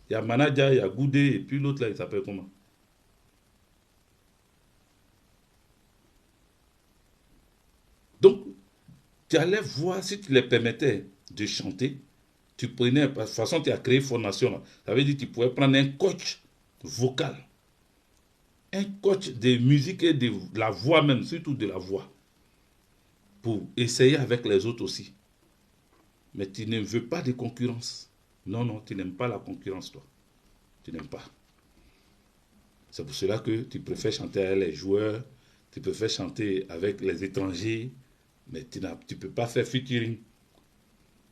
il y a Manaja, il y a Goudé, et puis l'autre là, il s'appelle comment? Donc, tu allais voir si tu les permettais de chanter. Tu prenais, de toute façon, tu as créé Fondation. Là. Ça veut dire que tu pouvais prendre un coach vocal. Un coach de musique et de la voix même, surtout de la voix. Pour essayer avec les autres aussi. Mais tu ne veux pas de concurrence. Non, non, tu n'aimes pas la concurrence, toi. Tu n'aimes pas. C'est pour cela que tu préfères chanter avec les joueurs, tu préfères chanter avec les étrangers, mais tu ne peux pas faire featuring.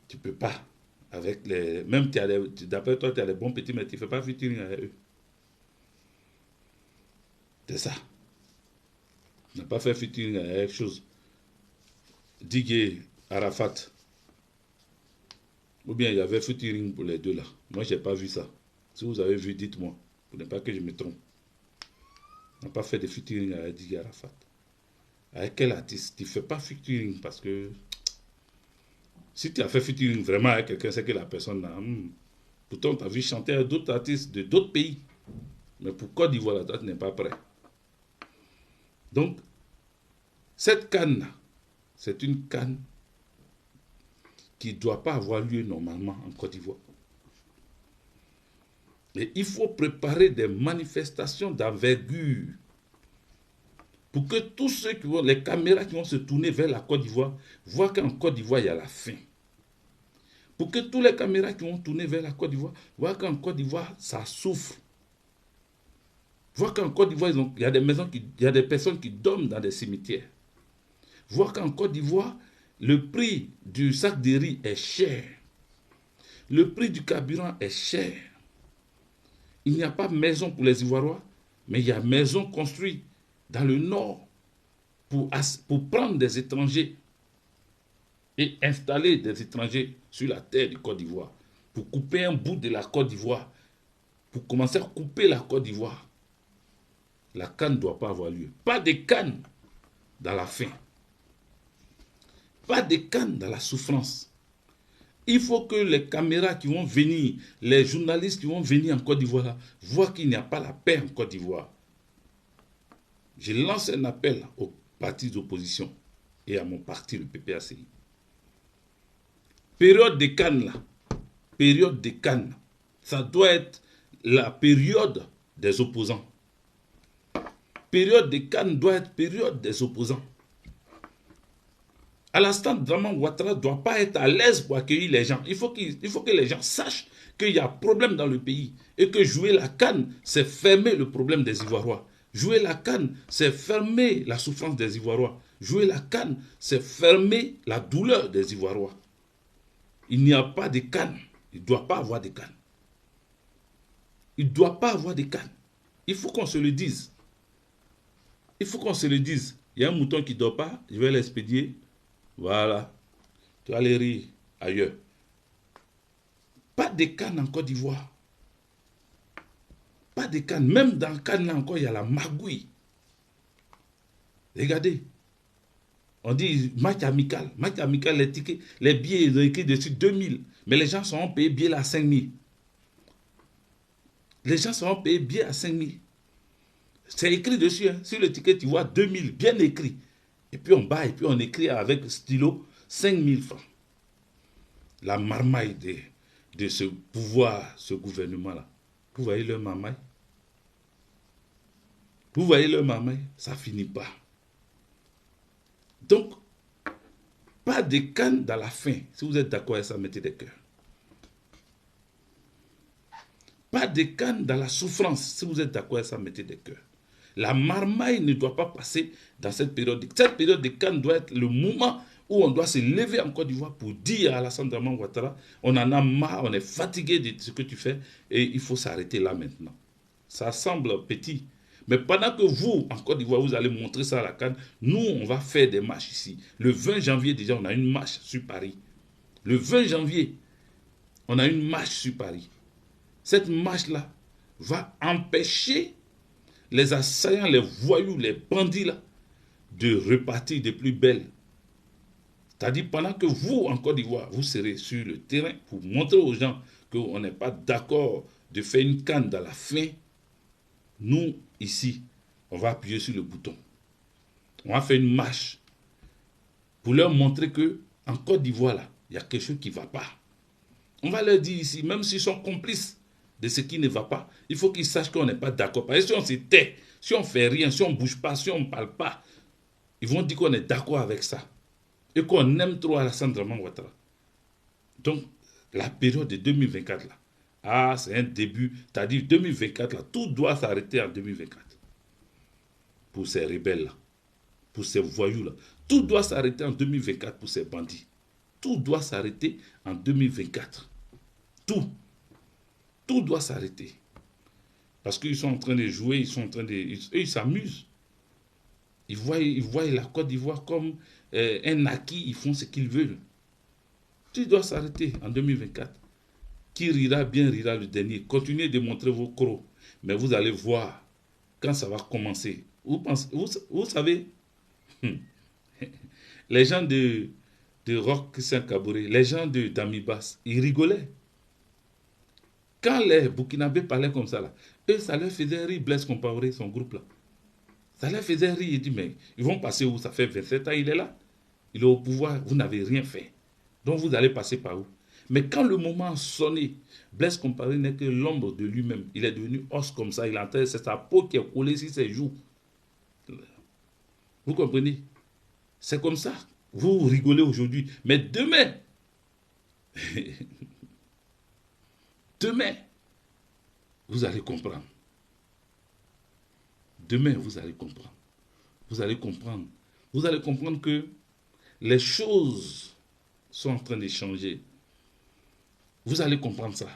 Tu ne peux pas. Avec les, même d'après toi, tu as les bons petits, mais tu ne fais pas featuring avec eux. C'est ça. Tu n'as pas fait featuring avec quelque chose. Didier Arafat. Ou bien il y avait featuring pour les deux là. Moi, je n'ai pas vu ça. Si vous avez vu, dites-moi. Pour ne pas que je me trompe. On n'a pas fait de featuring avec Didier Arafat. Avec quel artiste? Tu ne fais pas featuring parce que si tu as fait featuring vraiment avec quelqu'un, c'est que la personne a... Pourtant, tu as vu chanter avec d'autres artistes de d'autres pays. Mais pour Côte d'Ivoire, la date n'est pas prête. Donc, cette CAN, c'est une CAN qui ne doit pas avoir lieu normalement en Côte d'Ivoire. Et il faut préparer des manifestations d'envergure pour que tous ceux qui vont, les caméras qui vont se tourner vers la Côte d'Ivoire, voient qu'en Côte d'Ivoire, il y a la faim. Pour que tous les caméras qui vont tourner vers la Côte d'Ivoire, voient qu'en Côte d'Ivoire, ça souffre. Voir qu'en Côte d'Ivoire, il y a des maisons, il y a des personnes qui dorment dans des cimetières. Voir qu'en Côte d'Ivoire, le prix du sac de riz est cher. Le prix du carburant est cher. Il n'y a pas de maison pour les Ivoiriens, mais il y a maison construite dans le nord pour prendre des étrangers et installer des étrangers sur la terre de Côte d'Ivoire, pour couper un bout de la Côte d'Ivoire, pour commencer à couper la Côte d'Ivoire. La CAN ne doit pas avoir lieu. Pas de CAN dans la faim. Pas de CAN dans la souffrance. Il faut que les caméras qui vont venir, les journalistes qui vont venir en Côte d'Ivoire, voient qu'il n'y a pas la paix en Côte d'Ivoire. Je lance un appel aux partis d'opposition et à mon parti, le PPACI. Période de CAN, là, période de CAN, ça doit être la période des opposants. Période de CAN doit être période des opposants. Alassane Draman Ouattara ne doit pas être à l'aise pour accueillir les gens. Il faut que les gens sachent qu'il y a un problème dans le pays et que jouer la CAN, c'est fermer le problème des Ivoiriens. Jouer la CAN, c'est fermer la souffrance des Ivoiriens. Jouer la CAN, c'est fermer la douleur des Ivoiriens. Il n'y a pas de CAN. Il ne doit pas avoir de CAN. Il ne doit pas avoir de CAN. Il faut qu'on se le dise. Il faut qu'on se le dise. Il y a un mouton qui ne dort pas, je vais l'expédier. Voilà. Tu vas aller rire ailleurs. Pas de CAN en Côte d'Ivoire. Pas de CAN. Même dans CAN, là encore, il y a la magouille. Regardez. On dit match amical. Match amical, les tickets, les billets, ils ont écrit dessus 2000. Mais les gens seront payés billets à 5000. Les gens seront payés billets à 5000. C'est écrit dessus. Hein. Sur le ticket, tu vois 2000, bien écrit. Et puis on bat, et puis on écrit avec stylo 5000 francs. La marmaille de ce pouvoir, ce gouvernement-là. Vous voyez leur marmaille? Vous voyez leur marmaille? Ça ne finit pas. Donc, pas de CAN dans la faim. Si vous êtes d'accord avec ça, mettez des cœurs. Pas de CAN dans la souffrance. Si vous êtes d'accord avec ça, mettez des cœurs. La marmaille ne doit pas passer dans cette période. Cette période de CAN doit être le moment où on doit se lever en Côte d'Ivoire pour dire à Alassane Draman Ouattara, on en a marre, on est fatigué de ce que tu fais et il faut s'arrêter là maintenant. Ça semble petit. Mais pendant que vous, en Côte d'Ivoire, vous allez montrer ça à la CAN, nous, on va faire des marches ici. Le 20 janvier, déjà, on a une marche sur Paris. Le 20 janvier, on a une marche sur Paris. Cette marche-là va empêcher les assaillants, les voyous, les bandits là, de repartir de plus belle. C'est-à-dire pendant que vous, en Côte d'Ivoire, vous serez sur le terrain pour montrer aux gens qu'on n'est pas d'accord de faire une CAN dans la faim, nous, ici, on va appuyer sur le bouton. On va faire une marche pour leur montrer que en Côte d'Ivoire, là, il y a quelque chose qui ne va pas. On va leur dire ici, même s'ils sont complices de ce qui ne va pas, il faut qu'ils sachent qu'on n'est pas d'accord. Parce que si on se tait, si on ne fait rien, si on ne bouge pas, si on ne parle pas, ils vont dire qu'on est d'accord avec ça. Et qu'on aime trop Alassane Dramane Ouattara. Donc, la période de 2024, là, c'est un début. C'est-à-dire 2024, là, tout doit s'arrêter en 2024. Pour ces rebelles-là, pour ces voyous-là. Tout doit s'arrêter en 2024 pour ces bandits. Tout doit s'arrêter en 2024. Tout. Tout doit s'arrêter. Parce qu'ils sont en train de jouer, ils s'amusent. Ils voient la Côte d'Ivoire comme un acquis, ils font ce qu'ils veulent. Tout doit s'arrêter en 2024. Qui rira bien rira le dernier. Continuez de montrer vos crocs. Mais vous allez voir quand ça va commencer. Vous savez, les gens de Roch Saint-Kabouré, les gens de Damibas, ils rigolaient. Quand les Burkinabés parlaient comme ça, là, eux, ça leur faisait rire, Blaise Compaoré, son groupe là. Ça leur faisait rire. Il dit, mais ils vont passer où? Ça fait 27 ans, il est là. Il est au pouvoir, vous n'avez rien fait. Donc vous allez passer par où? Mais quand le moment a sonné, Blaise Compaoré n'est que l'ombre de lui-même. Il est devenu os comme ça. C'est sa peau qui est collée sur ses joues. Vous comprenez? C'est comme ça. Vous rigolez aujourd'hui. Mais demain, demain, vous allez comprendre. Demain, vous allez comprendre. Vous allez comprendre. Vous allez comprendre que les choses sont en train de changer. Vous allez comprendre ça.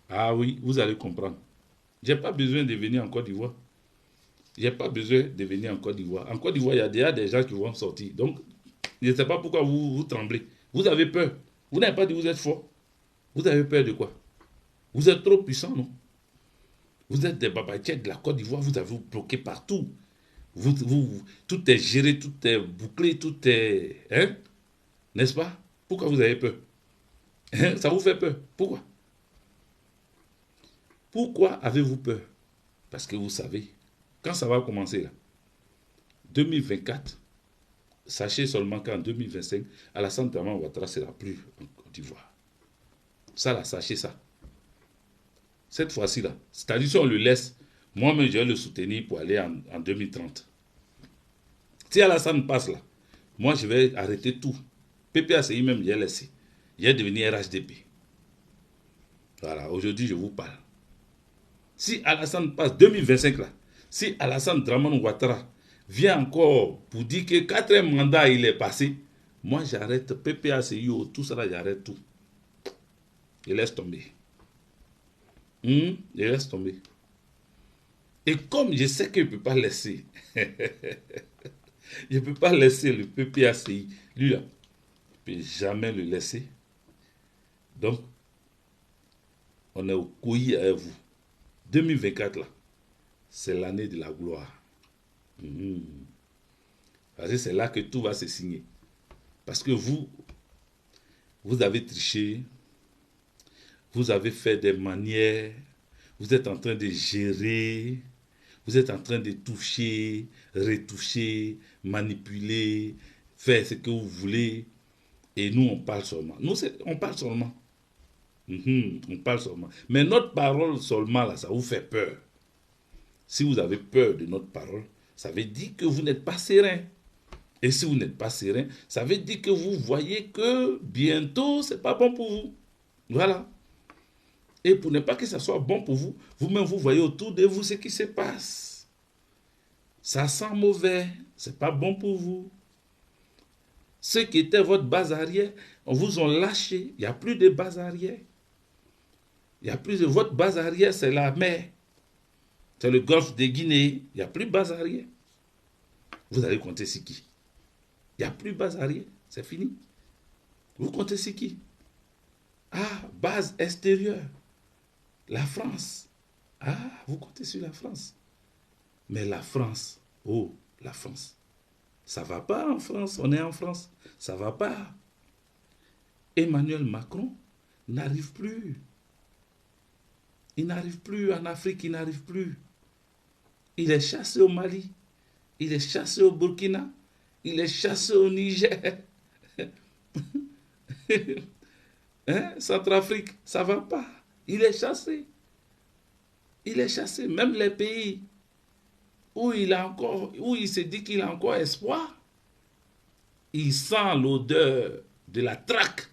Ah oui, vous allez comprendre. Je n'ai pas besoin de venir en Côte d'Ivoire. Je n'ai pas besoin de venir en Côte d'Ivoire. En Côte d'Ivoire, il y a déjà des gens qui vont sortir. Donc, je ne sais pas pourquoi vous tremblez. Vous avez peur. Vous n'avez pas dit que vous êtes fort. Vous avez peur de quoi? Vous êtes trop puissant, non? Vous êtes des babatiers de la Côte d'Ivoire, vous avez bloqué partout. Tout est géré, tout est bouclé, tout est... Hein? N'est-ce pas? Pourquoi vous avez peur? Hein? Ça vous fait peur. Pourquoi? Pourquoi avez-vous peur? Parce que vous savez, quand ça va commencer là, 2024, sachez seulement qu'en 2025, Alassane Dramane Ouattara ne sera plus en Côte d'Ivoire. Ça là, sachez ça. Cette fois-ci là, c'est-à-dire si on le laisse, moi-même je vais le soutenir pour aller en 2030. Si Alassane passe là, moi je vais arrêter tout. PPACI même, je vais laisser. Je vais devenir RHDP. Voilà, aujourd'hui je vous parle. Si Alassane passe 2025 là, si Alassane Dramane Ouattara vient encore pour dire que 4e mandat il est passé, moi j'arrête PPACI, tout ça là, j'arrête tout. Je laisse tomber. Je laisse tomber. Et comme je sais que je ne peux pas laisser, je ne peux pas laisser le PPACI, lui là, je ne peux jamais le laisser. Donc, on est au couillis avec vous. 2024 là, c'est l'année de la gloire. Parce que c'est là que tout va se signer. Parce que vous avez triché, vous avez fait des manières, vous êtes en train de gérer, vous êtes en train de toucher, retoucher, manipuler, faire ce que vous voulez. Et nous, on parle seulement. Nous, on parle seulement. On parle seulement. Mais notre parole seulement, là, ça vous fait peur. Si vous avez peur de notre parole, ça veut dire que vous n'êtes pas serein. Et si vous n'êtes pas serein, ça veut dire que vous voyez que bientôt, ce n'est pas bon pour vous. Voilà. Et pour ne pas que ça soit bon pour vous, vous-même, vous voyez autour de vous ce qui se passe. Ça sent mauvais. Ce n'est pas bon pour vous. Ceux qui étaient votre base arrière, on vous ont lâché. Il n'y a plus de base arrière. Il n'y a plus de votre base arrière, c'est la mer. C'est le golfe de Guinée. Il n'y a plus de base arrière. Vous allez compter sur qui? Il n'y a plus de base arrière. C'est fini. Vous comptez sur qui? Ah, base extérieure. La France. Ah, vous comptez sur la France. Mais la France, oh, la France. Ça ne va pas en France. On est en France. Ça ne va pas. Emmanuel Macron n'arrive plus. Il n'arrive plus en Afrique, il n'arrive plus. Il est chassé au Mali, il est chassé au Burkina, Il est chassé au Niger. Hein? Centrafrique, ça va pas. Il est chassé. Il est chassé. Même les pays où il se dit qu'il a encore espoir, il sent l'odeur de la traque.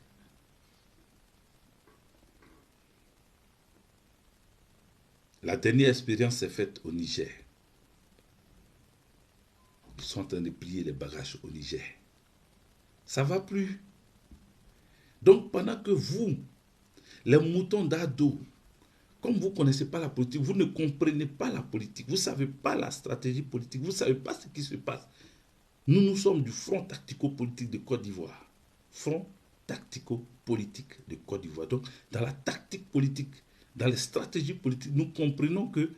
La dernière expérience s'est faite au Niger. Ils sont en train de plier les bagages au Niger. Ça ne va plus. Donc pendant que vous, les moutons d'ado, comme vous ne connaissez pas la politique, vous ne comprenez pas la politique, vous ne savez pas la stratégie politique, vous ne savez pas ce qui se passe. Nous sommes du Front tactico-politique de Côte d'Ivoire. Front tactico-politique de Côte d'Ivoire. Donc, dans la tactique politique, dans les stratégies politiques, nous comprenons que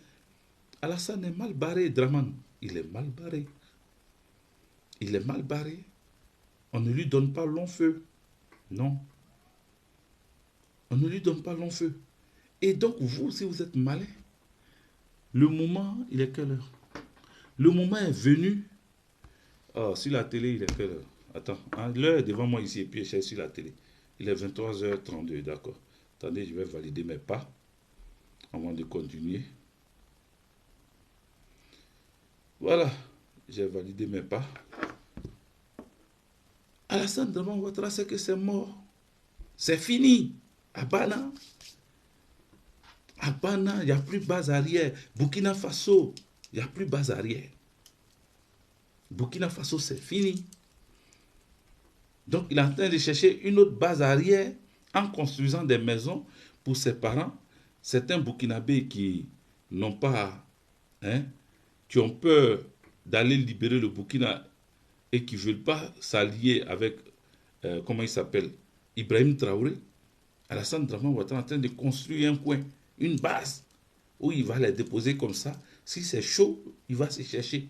Alassane est mal barré, Draman. Il est mal barré. Il est mal barré. On ne lui donne pas long feu. Non. On ne lui donne pas long feu. Et donc, vous, si vous êtes malin, le moment, il est quelle heure? Le moment est venu. Oh, sur la télé, il est quelle heure? Attends, hein, l'heure est devant moi ici et puis je suis sur la télé. Il est 23h32, d'accord. Attendez, je vais valider mes pas avant de continuer. Voilà, j'ai validé mes pas. Alassane Draman Ouattara, c'est que c'est mort. C'est fini. Abana. Abana, il n'y a plus base arrière. Burkina Faso, il n'y a plus base arrière. Burkina Faso, c'est fini. Donc, il est en train de chercher une autre base arrière en construisant des maisons pour ses parents. Certains Burkinabés qui n'ont pas, hein, qui ont peur d'aller libérer le Burkina et qui ne veulent pas s'allier avec, comment il s'appelle, Ibrahim Traoré. Alassane Draman Ouattara est en train de construire un coin, une base, où il va les déposer comme ça. Si c'est chaud, il va se chercher.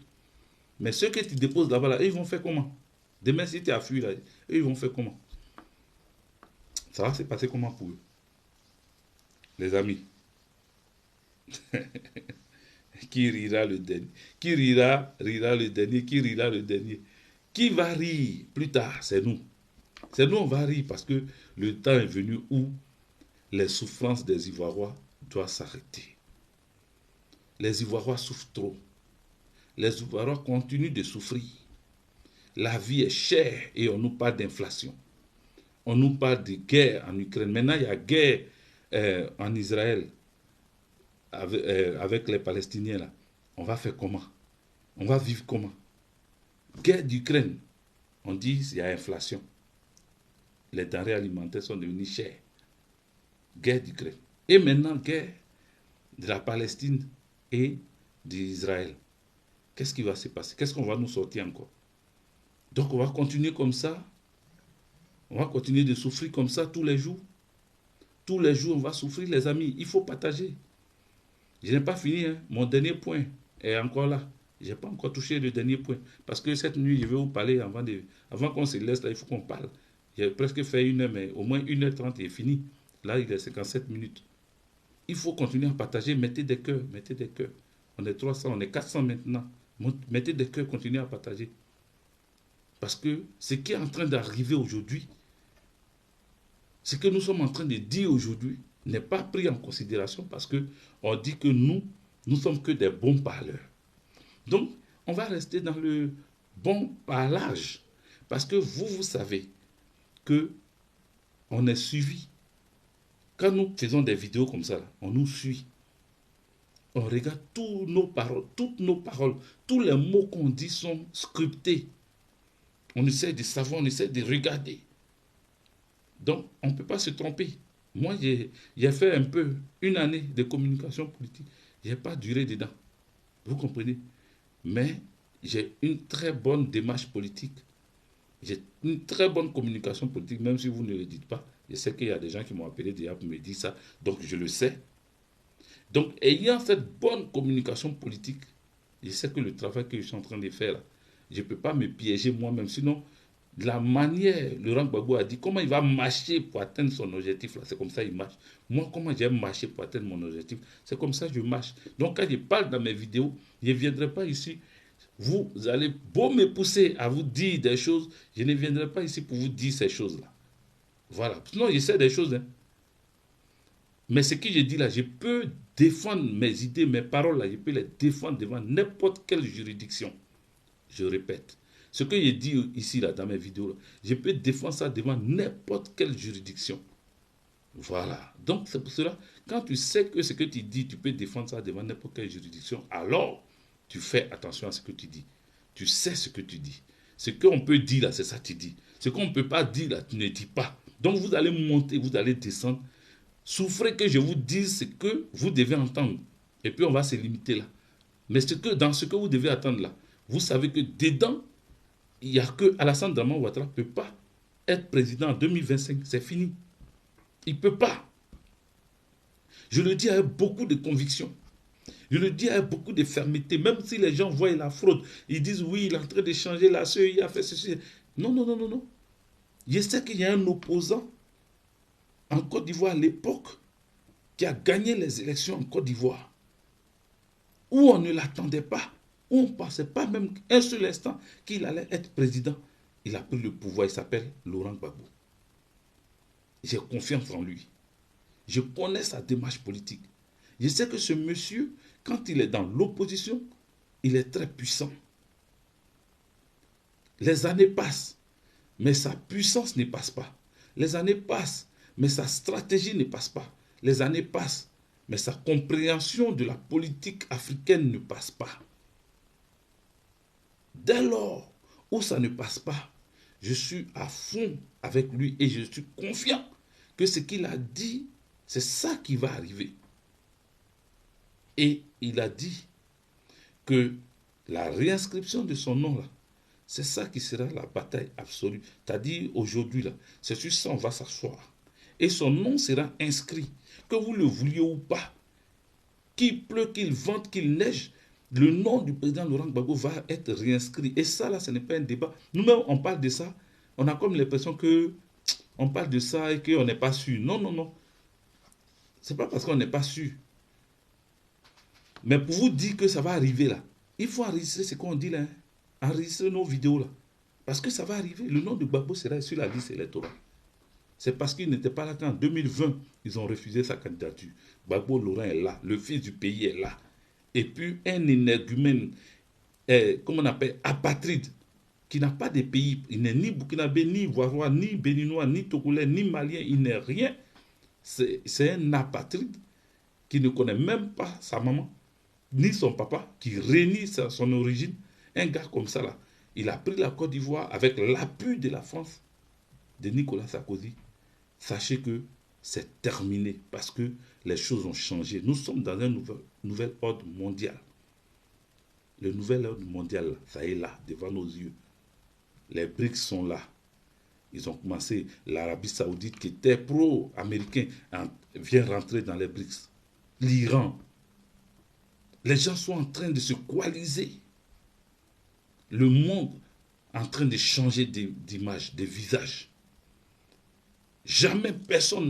Mais ceux que tu déposes là-bas, là, ils vont faire comment? Demain, si tu as fui, là, eux, ils vont faire comment? Ça va se passer comment pour eux? Les amis. Qui rira le dernier? Qui rira le dernier? Qui rira le dernier? Qui va rire plus tard? C'est nous. C'est nous, on va rire parce que le temps est venu où les souffrances des Ivoiriens doivent s'arrêter. Les Ivoiriens souffrent trop. Les Ivoiriens continuent de souffrir. La vie est chère et on nous parle d'inflation. On nous parle de guerre en Ukraine. Maintenant, il y a guerre en Israël avec les Palestiniens. Là. On va faire comment? On va vivre comment? Guerre d'Ukraine. On dit qu'il y a inflation. Les denrées alimentaires sont devenues chères. Guerre d'Ukraine. Et maintenant, guerre de la Palestine et d'Israël. Qu'est-ce qui va se passer? Qu'est-ce qu'on va nous sortir encore? Donc on va continuer comme ça. On va continuer de souffrir comme ça tous les jours. Tous les jours, on va souffrir, les amis. Il faut partager. Je n'ai pas fini. Hein. Mon dernier point est encore là. Je n'ai pas encore touché le dernier point. Parce que cette nuit, je vais vous parler avant qu'on se laisse. Là, il faut qu'on parle. J'ai presque fait 1 heure, mais au moins 1h30 est fini. Là, il est 57 minutes. Il faut continuer à partager. Mettez des cœurs. Mettez des cœurs. On est 300, on est 400 maintenant. Mettez des cœurs, continuez à partager. Parce que ce qui est en train d'arriver aujourd'hui, ce que nous sommes en train de dire aujourd'hui, n'est pas pris en considération parce qu'on dit que nous ne sommes que des bons parleurs. Donc, on va rester dans le bon parlage. Parce que vous savez qu'on est suivi. Quand nous faisons des vidéos comme ça, on nous suit. On regarde toutes nos paroles, tous les mots qu'on dit sont scriptés. On essaie de savoir, on essaie de regarder. Donc, on ne peut pas se tromper. Moi, j'ai fait un peu, 1 année de communication politique. Je n'ai pas duré dedans. Vous comprenez? Mais j'ai une très bonne démarche politique. J'ai une très bonne communication politique, même si vous ne le dites pas. Je sais qu'il y a des gens qui m'ont appelé déjà pour me dire ça. Donc, je le sais. Donc, ayant cette bonne communication politique, je sais que le travail que je suis en train de faire, là, je ne peux pas me piéger moi-même. Sinon, de la manière, Laurent Gbagbo a dit, comment il va marcher pour atteindre son objectif, là, c'est comme ça qu'il marche. Moi, comment j'ai marché pour atteindre mon objectif, c'est comme ça que je marche. Donc, quand je parle dans mes vidéos, je ne viendrai pas ici Vous allez beau me pousser à vous dire des choses, je ne viendrai pas ici pour vous dire ces choses-là. Voilà. Sinon, je sais des choses. Hein. Mais ce que je dis là, je peux défendre mes idées, mes paroles là, je peux les défendre devant n'importe quelle juridiction. Je répète. Ce que je dis ici là, dans mes vidéos, là, je peux défendre ça devant n'importe quelle juridiction. Voilà. Donc c'est pour cela, quand tu sais que ce que tu dis, tu peux défendre ça devant n'importe quelle juridiction, alors tu fais attention à ce que tu dis. Tu sais ce que tu dis. Ce qu'on peut dire là, c'est ça que tu dis. Ce qu'on ne peut pas dire là, tu ne dis pas. Donc vous allez monter, vous allez descendre. Souffrez que je vous dise ce que vous devez entendre. Et puis on va se limiter là. Mais dans ce que vous devez attendre là, vous savez que dedans, il n'y a que Alassane Draman Ouattara ne peut pas être président en 2025. C'est fini. Il ne peut pas. Je le dis avec beaucoup de conviction. Je le dis avec beaucoup de fermeté. Même si les gens voient la fraude, ils disent oui, il est en train de changer la CEI, il a fait ceci. Non, non, non, non, non. Je sais qu'il y a un opposant en Côte d'Ivoire à l'époque qui a gagné les élections en Côte d'Ivoire, où on ne l'attendait pas, où on ne pensait pas même un seul instant qu'il allait être président. Il a pris le pouvoir, il s'appelle Laurent Gbagbo. J'ai confiance en lui. Je connais sa démarche politique. Je sais que ce monsieur, quand il est dans l'opposition, il est très puissant. Les années passent, mais sa puissance ne passe pas. Les années passent, mais sa stratégie ne passe pas. Les années passent, mais sa compréhension de la politique africaine ne passe pas. Dès lors où ça ne passe pas, je suis à fond avec lui et je suis confiant que ce qu'il a dit, c'est ça qui va arriver. Et il a dit que la réinscription de son nom, là, c'est ça qui sera la bataille absolue. C'est-à-dire aujourd'hui, là, c'est sur ça on va s'asseoir. Et son nom sera inscrit, que vous le vouliez ou pas. Qu'il pleut, qu'il vente, qu'il neige, le nom du président Laurent Gbagbo va être réinscrit. Et ça, là, ce n'est pas un débat. Nous-mêmes, on parle de ça. On a comme l'impression que on parle de ça et qu'on n'est pas sûr. Non, non, non. Ce n'est pas parce qu'on n'est pas sûr. Mais pour vous dire que ça va arriver là, il faut enregistrer ce qu'on dit là. Hein. Enregistrer nos vidéos là. Parce que ça va arriver. Le nom de Gbagbo sera sur la liste électorale. C'est parce qu'il n'était pas là qu'en 2020, ils ont refusé sa candidature. Gbagbo Laurent est là. Le fils du pays est là. Et puis un énergumène, comment on appelle, apatride, qui n'a pas de pays. Il n'est ni burkinabé, ni ivoiriois, ni béninois, ni togolais, ni malien. Il n'est rien. C'est un apatride qui ne connaît même pas sa maman, ni son papa, qui renie son origine. Un gars comme ça, là, il a pris la Côte d'Ivoire avec l'appui de la France, de Nicolas Sarkozy. Sachez que c'est terminé parce que les choses ont changé. Nous sommes dans un nouvel ordre mondial. Le nouvel ordre mondial, ça est là, devant nos yeux. Les BRICS sont là. Ils ont commencé, l'Arabie Saoudite qui était pro-américain vient rentrer dans les BRICS. L'Iran. Les gens sont en train de se coaliser. Le monde est en train de changer d'image, de visage. Jamais personne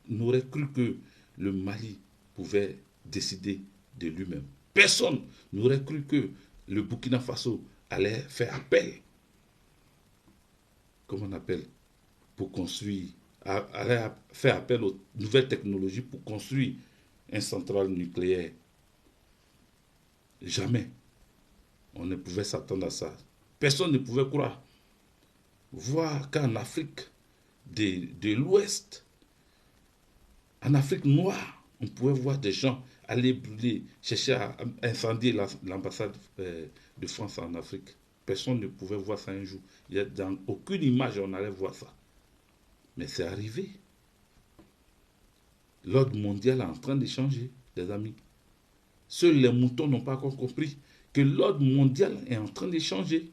n'aurait cru que le Mali pouvait décider de lui-même. Personne n'aurait cru que le Burkina Faso allait faire appel, comment on appelle, pour construire, allait faire appel aux nouvelles technologies pour construire une centrale nucléaire. Jamais. On ne pouvait s'attendre à ça. Personne ne pouvait croire. Voir qu'en Afrique de l'Ouest, en Afrique noire, on pouvait voir des gens aller brûler, chercher à incendier l'ambassade de France en Afrique. Personne ne pouvait voir ça un jour. Dans aucune image on allait voir ça. Mais c'est arrivé. L'ordre mondial est en train de changer, les amis. Seuls les moutons n'ont pas encore compris que l'ordre mondial est en train de changer.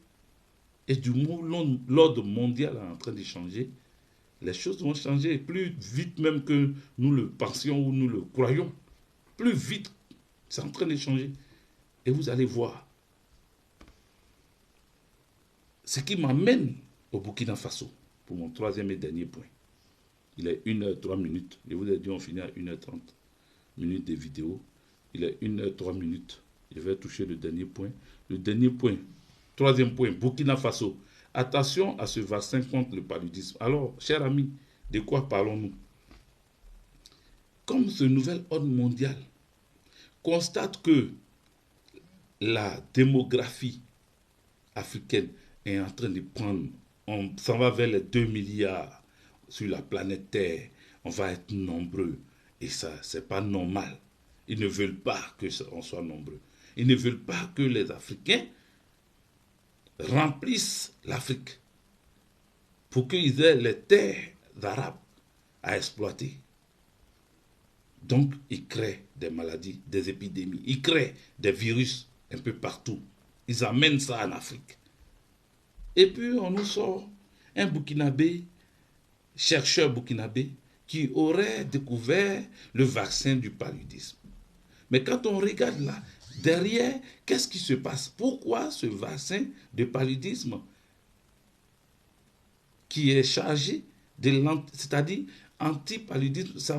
Et du moment où l'ordre mondial est en train de changer, les choses vont changer plus vite même que nous le pensions ou nous le croyons. Plus vite, c'est en train de changer. Et vous allez voir. Ce qui m'amène au Burkina Faso, pour mon troisième et dernier point. Il est 1h03. Je vous ai dit on finit à 1h30 de vidéo. Il est 1h03. Je vais toucher le dernier point. Le dernier point, troisième point, Burkina Faso. Attention à ce vaccin contre le paludisme. Alors, chers amis, de quoi parlons-nous? Comme ce nouvel ordre mondial constate que la démographie africaine est en train de prendre, on s'en va vers les 2 milliards sur la planète Terre, on va être nombreux. Et ça, c'est pas normal. Ils ne veulent pas qu'on soit nombreux. Ils ne veulent pas que les Africains remplissent l'Afrique pour qu'ils aient les terres arabes à exploiter. Donc, ils créent des maladies, des épidémies, ils créent des virus un peu partout. Ils amènent ça en Afrique. Et puis, on nous sort un Burkinabé, chercheur burkinabé, qui aurait découvert le vaccin du paludisme. Mais quand on regarde là, derrière, qu'est-ce qui se passe? Pourquoi ce vaccin de paludisme qui est chargé de c'est-à-dire anti-paludisme, ça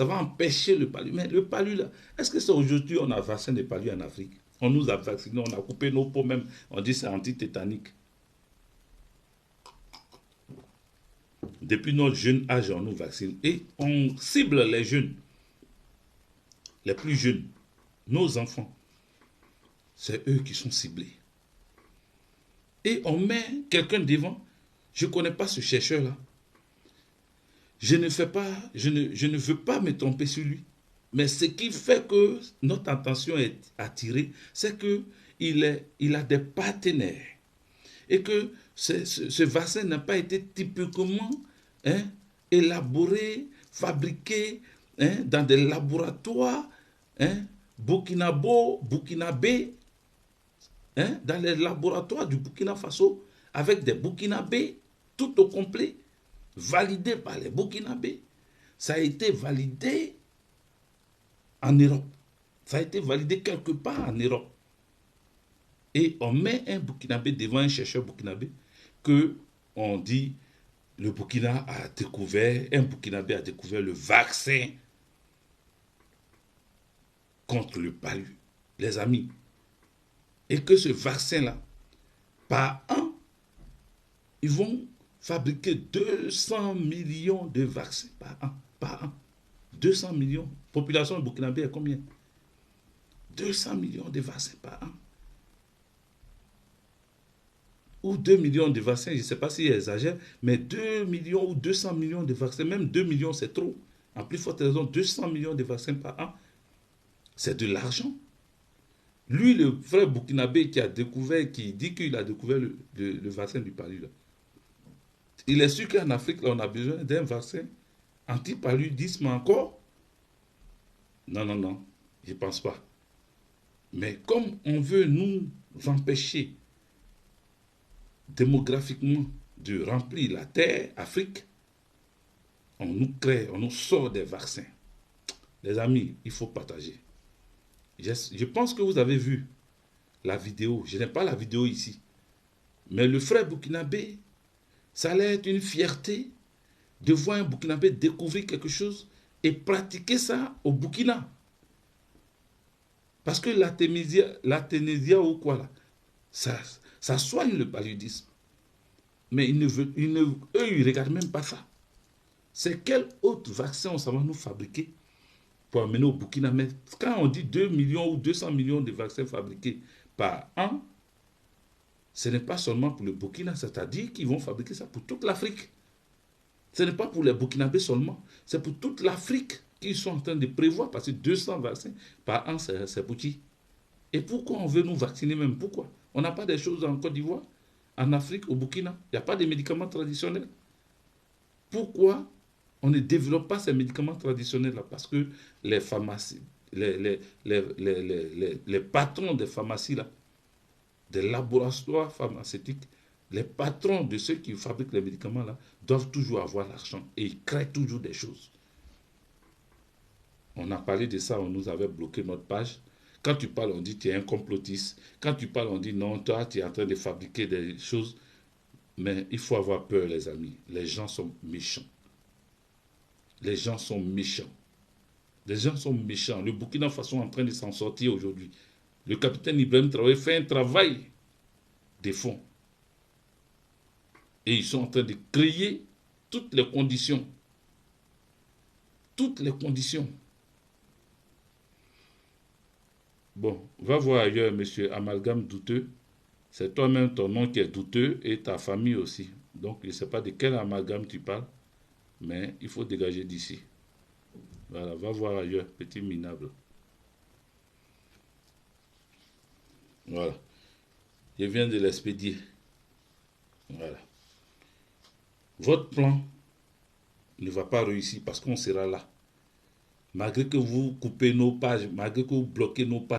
va empêcher le palu. Mais le palu là, est-ce que c'est aujourd'hui on a vaccin de palu en Afrique? On nous a vacciné, on a coupé nos peaux même, on dit c'est anti-tétanique. Depuis notre jeune âge, on nous vaccine et on cible les jeunes, les plus jeunes, nos enfants. C'est eux qui sont ciblés. Et on met quelqu'un devant. Je ne connais pas ce chercheur-là. Je ne veux pas me tromper sur lui. Mais ce qui fait que notre attention est attirée, c'est qu'il a des partenaires. Et que ce vaccin n'a pas été typiquement élaboré, fabriqué dans des laboratoires burkinabés, dans les laboratoires du Burkina Faso, avec des Burkinabés tout au complet, validé par les Burkinabés. Ça a été validé en Europe. Ça a été validé quelque part en Europe. Et on met un Burkinabé devant un chercheur burkinabé que on dit le Burkina a découvert, un Burkinabé a découvert le vaccin contre le palu. Les amis, et que ce vaccin-là, par an, ils vont fabriquer 200 millions de vaccins par an. 200 millions. Population burkinabé est combien? 200 millions de vaccins par an. Ou 2 millions de vaccins, je ne sais pas s'ils exagèrent, mais 2 millions ou 200 millions de vaccins, même 2 millions c'est trop. En plus forte raison, 200 millions de vaccins par an, c'est de l'argent. Lui, le frère burkinabé qui a découvert, qui dit qu'il a découvert le vaccin du palu, là. Il est sûr qu'en Afrique, là, on a besoin d'un vaccin anti-paludisme encore. Non, je ne pense pas. Mais comme on veut nous empêcher démographiquement de remplir la terre, Afrique, on nous crée, on nous sort des vaccins. Les amis, il faut partager. Je pense que vous avez vu la vidéo. Je n'ai pas la vidéo ici. Mais le frère burkinabé, ça allait être une fierté de voir un burkinabé découvrir quelque chose et pratiquer ça au Burkina. Parce que la ténésia ou quoi là, ça soigne le paludisme. Mais eux, ils ne regardent même pas ça. C'est quel autre vaccin on s'en va nous fabriquer pour amener au Burkina? Mais quand on dit 2 millions ou 200 millions de vaccins fabriqués par an, ce n'est pas seulement pour le Burkina, c'est-à-dire qu'ils vont fabriquer ça pour toute l'Afrique. Ce n'est pas pour les Burkinabés seulement, c'est pour toute l'Afrique qu'ils sont en train de prévoir, parce que 200 vaccins par an, c'est petit. Et pourquoi on veut nous vacciner même? Pourquoi? On n'a pas des choses en Côte d'Ivoire, en Afrique, au Burkina. Il n'y a pas de médicaments traditionnels. Pourquoi on ne développe pas ces médicaments traditionnels-là? Parce que les pharmacies, les patrons des pharmacies, là, des laboratoires pharmaceutiques, les patrons de ceux qui fabriquent les médicaments là, doivent toujours avoir l'argent et ils créent toujours des choses. On a parlé de ça, on nous avait bloqué notre page. Quand tu parles, on dit tu es un complotiste. Quand tu parles, on dit non, toi tu es en train de fabriquer des choses. Mais il faut avoir peur, les amis. Les gens sont méchants. Les gens sont méchants. Les gens sont méchants. Le Burkina Faso est en train de s'en sortir aujourd'hui. Le capitaine Ibrahim Traoré fait un travail de fond. Et ils sont en train de créer toutes les conditions. Toutes les conditions. Bon, va voir ailleurs, monsieur Amalgame douteux. C'est toi-même ton nom qui est douteux et ta famille aussi. Donc, je ne sais pas de quel amalgame tu parles, mais il faut dégager d'ici. Voilà, va voir ailleurs, petit minable. Voilà. Je viens de l'expédier. Voilà. Votre plan ne va pas réussir parce qu'on sera là. Malgré que vous coupez nos pages, malgré que vous bloquez nos pages,